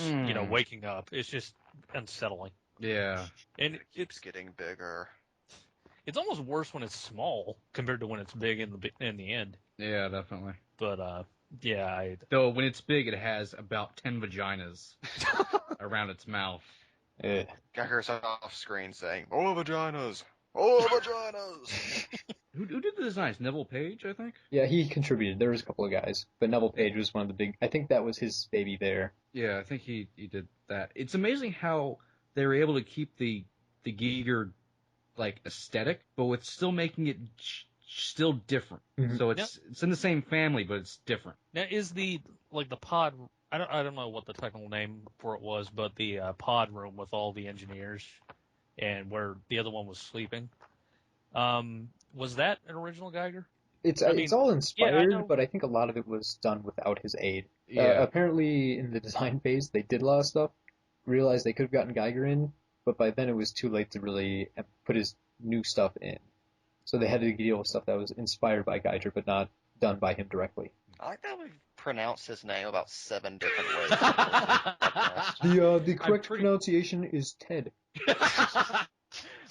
waking up. It's just unsettling. Yeah. And it keeps getting bigger. It's almost worse when it's small compared to when it's big in the end. Yeah, definitely. But, yeah. Though when it's big, it has about 10 vaginas around its mouth. Geiger's off screen saying, "All vaginas! All vaginas!" Who did the designs? Neville Page, I think? Yeah, he contributed. There was a couple of guys. But Neville Page was one of the big... I think that was his baby there. Yeah, I think he did that. It's amazing how they were able to keep the Giger, aesthetic, but with still making it still different. Mm-hmm. So it's in the same family, but it's different. Now, is the pod... I don't know what the technical name for it was, but the pod room with all the engineers and where the other one was sleeping, was that an original Geiger? It's all inspired, but I think a lot of it was done without his aid. Yeah. Apparently, in the design phase, they did a lot of stuff, realized they could have gotten Geiger in, but by then it was too late to really put his new stuff in. So they had to deal with stuff that was inspired by Geiger, but not done by him directly. I like that we've pronounced his name about 7 different ways. The correct pronunciation is Ted.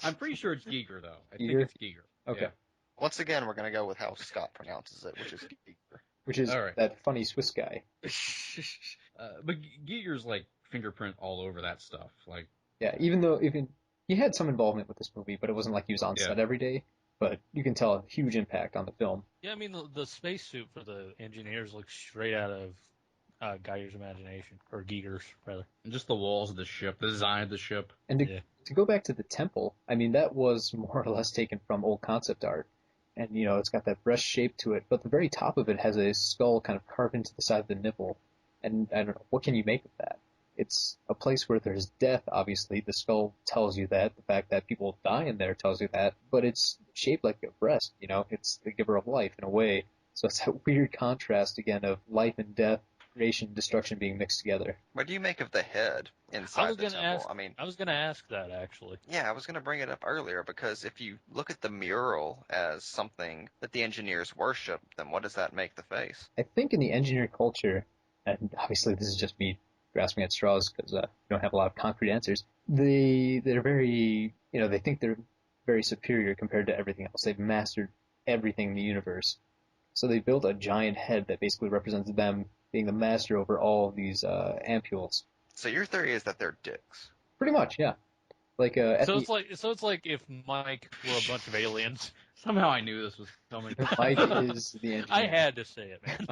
I'm pretty sure it's Giger, though. I think it's Giger. Okay. Yeah. Once again, we're going to go with how Scott pronounces it, which is Giger. Which is that funny Swiss guy. But Giger's, fingerprint all over that stuff. Yeah, even though he had some involvement with this movie, but it wasn't like he was on set every day. But you can tell a huge impact on the film. Yeah, I mean, the spacesuit for the engineers looks straight out of Geiger's imagination, or Giger's, rather. And just the walls of the ship, the design of the ship. And to go back to the temple, I mean, that was more or less taken from old concept art. And, it's got that breast shape to it, but the very top of it has a skull kind of carved into the side of the nipple. And I don't know, what can you make of that? It's a place where there's death, obviously. The skull tells you that. The fact that people die in there tells you that. But it's shaped like a breast, It's the giver of life in a way. So it's that weird contrast, again, of life and death creation, destruction being mixed together. What do you make of the head inside the temple? I was gonna ask that actually. Yeah, I was gonna bring it up earlier because if you look at the mural as something that the engineers worship, then what does that make the face? I think in the engineer culture, and obviously this is just me grasping at straws because we don't have a lot of concrete answers, they're very, they think they're very superior compared to everything else. They've mastered everything in the universe. So they built a giant head that basically represents them being the master over all of these ampules. So your theory is that they're dicks. Pretty much, yeah. Like It's like if Mike were a bunch of aliens. Somehow I knew this was coming. Mike is the engineer. I had to say it, man.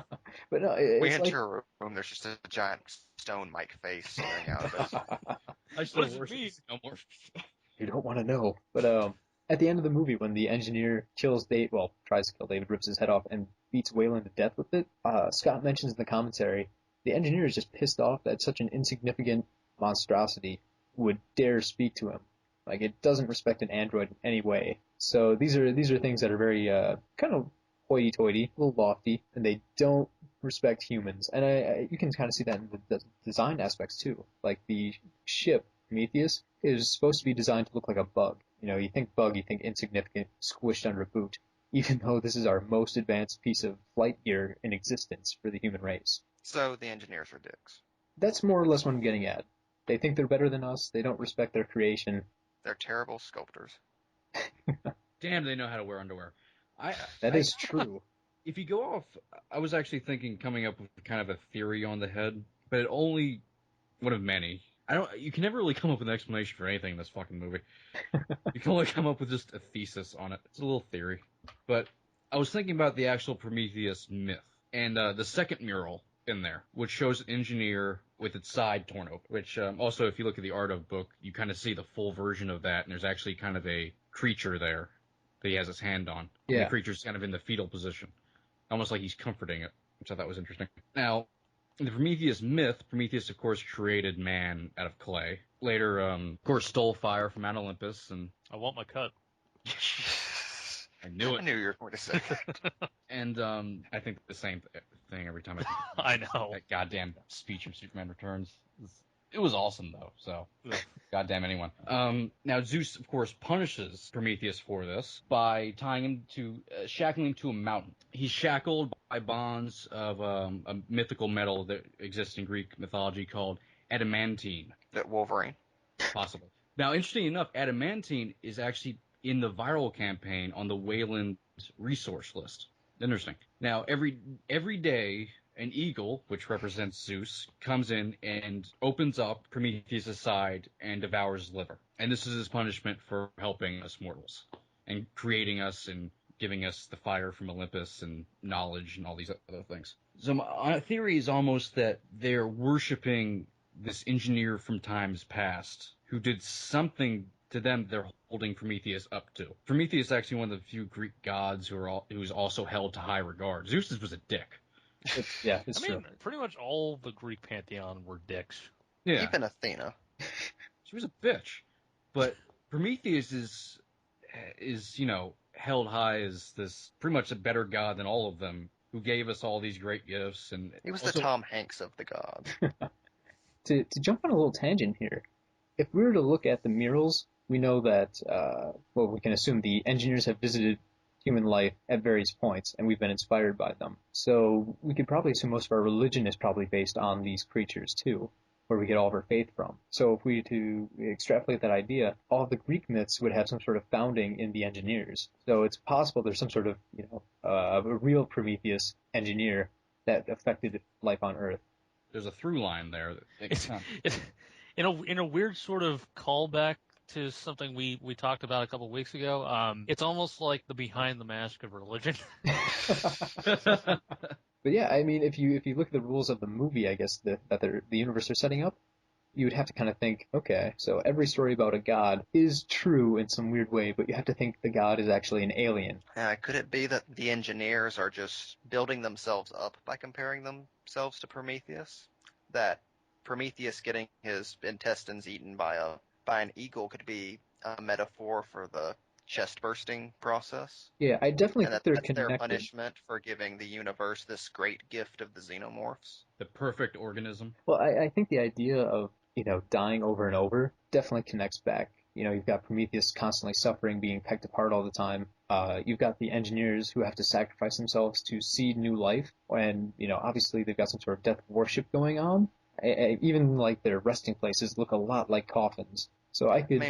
But no, we enter a room. There's just a giant stone Mike face staring out of us. I still worship no more. You don't want to know. But at the end of the movie, when the engineer tries to kill David, rips his head off, and beats Wayland to death with it, Scott mentions in the commentary, the engineer is just pissed off that such an insignificant monstrosity would dare speak to him. Like, it doesn't respect an android in any way. So these are things that are very kind of hoity-toity, a little lofty, and they don't respect humans. And you can kind of see that in the design aspects too. Like the ship Prometheus is supposed to be designed to look like a bug. You think bug, you think insignificant, squished under a boot, even though this is our most advanced piece of flight gear in existence for the human race. So the engineers are dicks. That's more or less what I'm getting at. They think they're better than us. They don't respect their creation. They're terrible sculptors. Damn, they know how to wear underwear. That is true. If you go off, I was actually coming up with kind of a theory on the head, but only one of many. You can never really come up with an explanation for anything in this fucking movie. You can only come up with just a thesis on it. It's a little theory. But I was thinking about the actual Prometheus myth, and the second mural in there, which shows an engineer with its side torn open, which also, if you look at the art of book, you kind of see the full version of that, and there's actually kind of a creature there that he has his hand on. Yeah. And the creature's kind of in the fetal position, almost like he's comforting it, which I thought was interesting. Now, in the Prometheus myth, Prometheus, of course, created man out of clay. Later, of course, stole fire from Mount Olympus, and I want my cut. I knew it. I knew you were going to say that. And I think the same thing every time I know. That goddamn speech from Superman Returns. It was awesome, though, so goddamn anyone. Now, Zeus, of course, punishes Prometheus for this by tying him shackling him to a mountain. He's shackled by bonds of a mythical metal that exists in Greek mythology called adamantine. That Wolverine? Possibly. Now, interesting enough, adamantine is actually in the viral campaign on the Wayland resource list. Interesting. Now, every day, an eagle, which represents Zeus, comes in and opens up Prometheus' side and devours his liver. And this is his punishment for helping us mortals and creating us and giving us the fire from Olympus and knowledge and all these other things. So my theory is almost that they're worshiping this engineer from times past who did something to them they're holding Prometheus up to. Prometheus is actually one of the few Greek gods who's also held to high regard. Zeus was a dick. It's true. Pretty much all the Greek pantheon were dicks. Yeah. Even Athena. She was a bitch. But Prometheus is held high as this pretty much a better god than all of them, who gave us all these great gifts. And he was the Tom Hanks of the gods. To jump on a little tangent here, if we were to look at the murals, we know that, we can assume the engineers have visited human life at various points, and we've been inspired by them. So we could probably assume most of our religion is probably based on these creatures too, where we get all of our faith from. So if we to extrapolate that idea, all of the Greek myths would have some sort of founding in the engineers. So it's possible there's some sort of, a real Prometheus engineer that affected life on Earth. There's a through line there. In a weird sort of callback to something we talked about a couple of weeks ago, it's almost like the behind the mask of religion. But yeah, I mean, if you look at the rules of the movie, I guess that the universe they're setting up, you would have to kind of think, okay, so every story about a god is true in some weird way, but you have to think the god is actually an alien. Could it be that the engineers are just building themselves up by comparing themselves to Prometheus? That Prometheus getting his intestines eaten by an eagle could be a metaphor for the chest bursting process. Yeah, I definitely And think they're that's their connected. punishment for giving the universe this great gift of the xenomorphs. The perfect organism. Well, I think the idea of, dying over and over definitely connects back. You've got Prometheus constantly suffering, being pecked apart all the time. You've got the engineers who have to sacrifice themselves to seed new life. And, obviously they've got some sort of death worship going on. Even, like, their resting places look a lot like coffins. So I could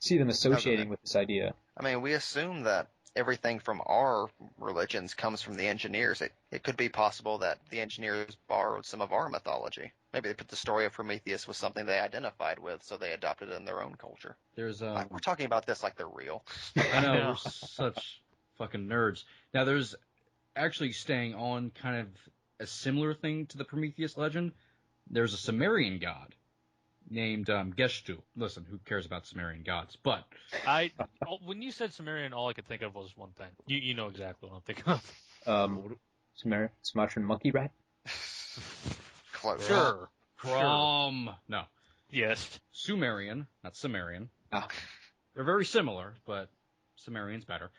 see them associating with this idea. I mean, we assume that everything from our religions comes from the engineers. It could be possible that the engineers borrowed some of our mythology. Maybe they put the story of Prometheus was something they identified with, so they adopted it in their own culture. We're talking about this like they're real. I know, we're such fucking nerds. Now, there's actually staying on kind of a similar thing to the Prometheus legend. There's a Sumerian god named Geshtu. Listen, who cares about Sumerian gods? But when you said Sumerian, all I could think of was one thing. You know exactly what I'm thinking of. Sumatran monkey rat? Close. Sure. No. Yes. Sumerian, not Sumerian. Ah. They're very similar, but Sumerian's better.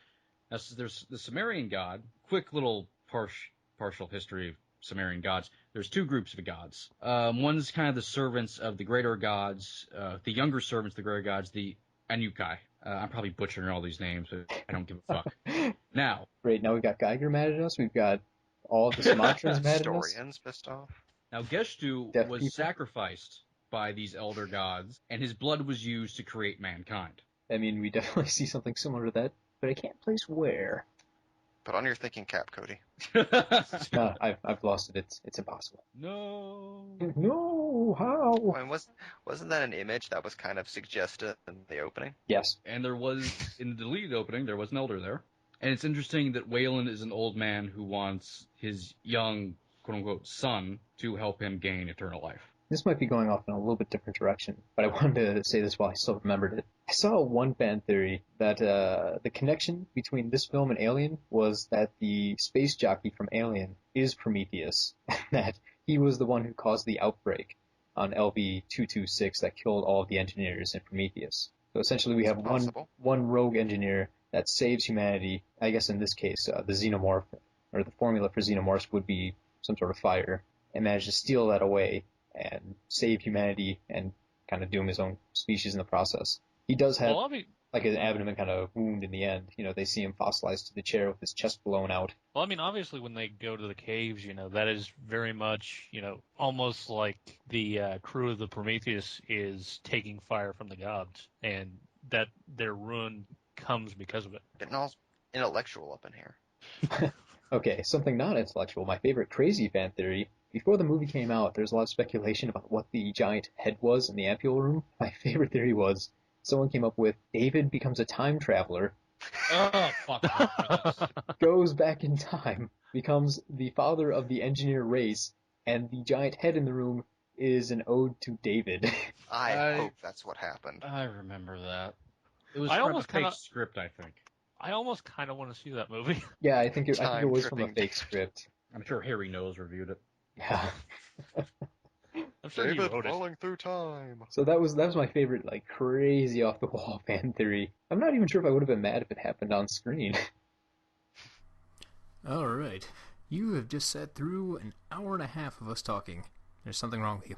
There's the Sumerian god. Quick little partial history of Sumerian gods. There's two groups of gods. One's kind of the servants of the greater gods, the younger servants of the greater gods, the Anukai. I'm probably butchering all these names, but I don't give a fuck. Now. Great, now we've got Geiger mad at us. We've got all of the Sumatrans mad at us. Historians pissed off. Now, Geshtu was sacrificed by these elder gods, and his blood was used to create mankind. I mean, we definitely see something similar to that, but I can't place where. Put on your thinking cap, Cody. No, I've lost it. It's impossible. No, how? I mean, wasn't that an image that was kind of suggested in the opening? Yes. And there was, in the deleted opening, there was an elder there. And it's interesting that Wayland is an old man who wants his young, quote-unquote, son to help him gain eternal life. This might be going off in a little bit different direction, but I wanted to say this while I still remembered it. I saw one fan theory that the connection between this film and Alien was that the space jockey from Alien is Prometheus, and that he was the one who caused the outbreak on LV-226 that killed all of the engineers in Prometheus. So essentially we have one rogue engineer that saves humanity. I guess in this case, the xenomorph, or the formula for xenomorphs would be some sort of fire, and managed to steal that away and save humanity and kind of doom his own species in the process. He does have like an abdomen kind of wound in the end. They see him fossilized to the chair with his chest blown out. Well, I mean, obviously when they go to the caves, that is very much, almost like the crew of the Prometheus is taking fire from the gods, and that their ruin comes because of it. Getting all intellectual up in here. Okay, something not intellectual. My favorite crazy fan theory. Before the movie came out, there's a lot of speculation about what the giant head was in the ampule room. My favorite theory was someone came up with David becomes a time traveler. Oh, fuck. Goes back in time, becomes the father of the engineer race, and the giant head in the room is an ode to David. I hope that's what happened. I remember that. It was from a fake script, I think. I almost kind of want to see that movie. Yeah, I think it was from a fake script. I'm sure Harry Knowles reviewed it. Yeah. I'm sure David he wrote falling through time. So that was my favorite, like, crazy off the wall fan theory. I'm not even sure if I would have been mad if it happened on screen. All right. You have just sat through an hour and a half of us talking. There's something wrong with you.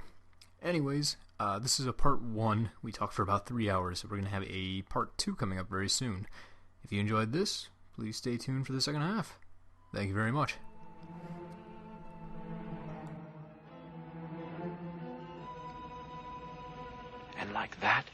Anyways, this is a part 1. We talked for about 3 hours, so we're going to have a part 2 coming up very soon. If you enjoyed this, please stay tuned for the second half. Thank you very much. And like that,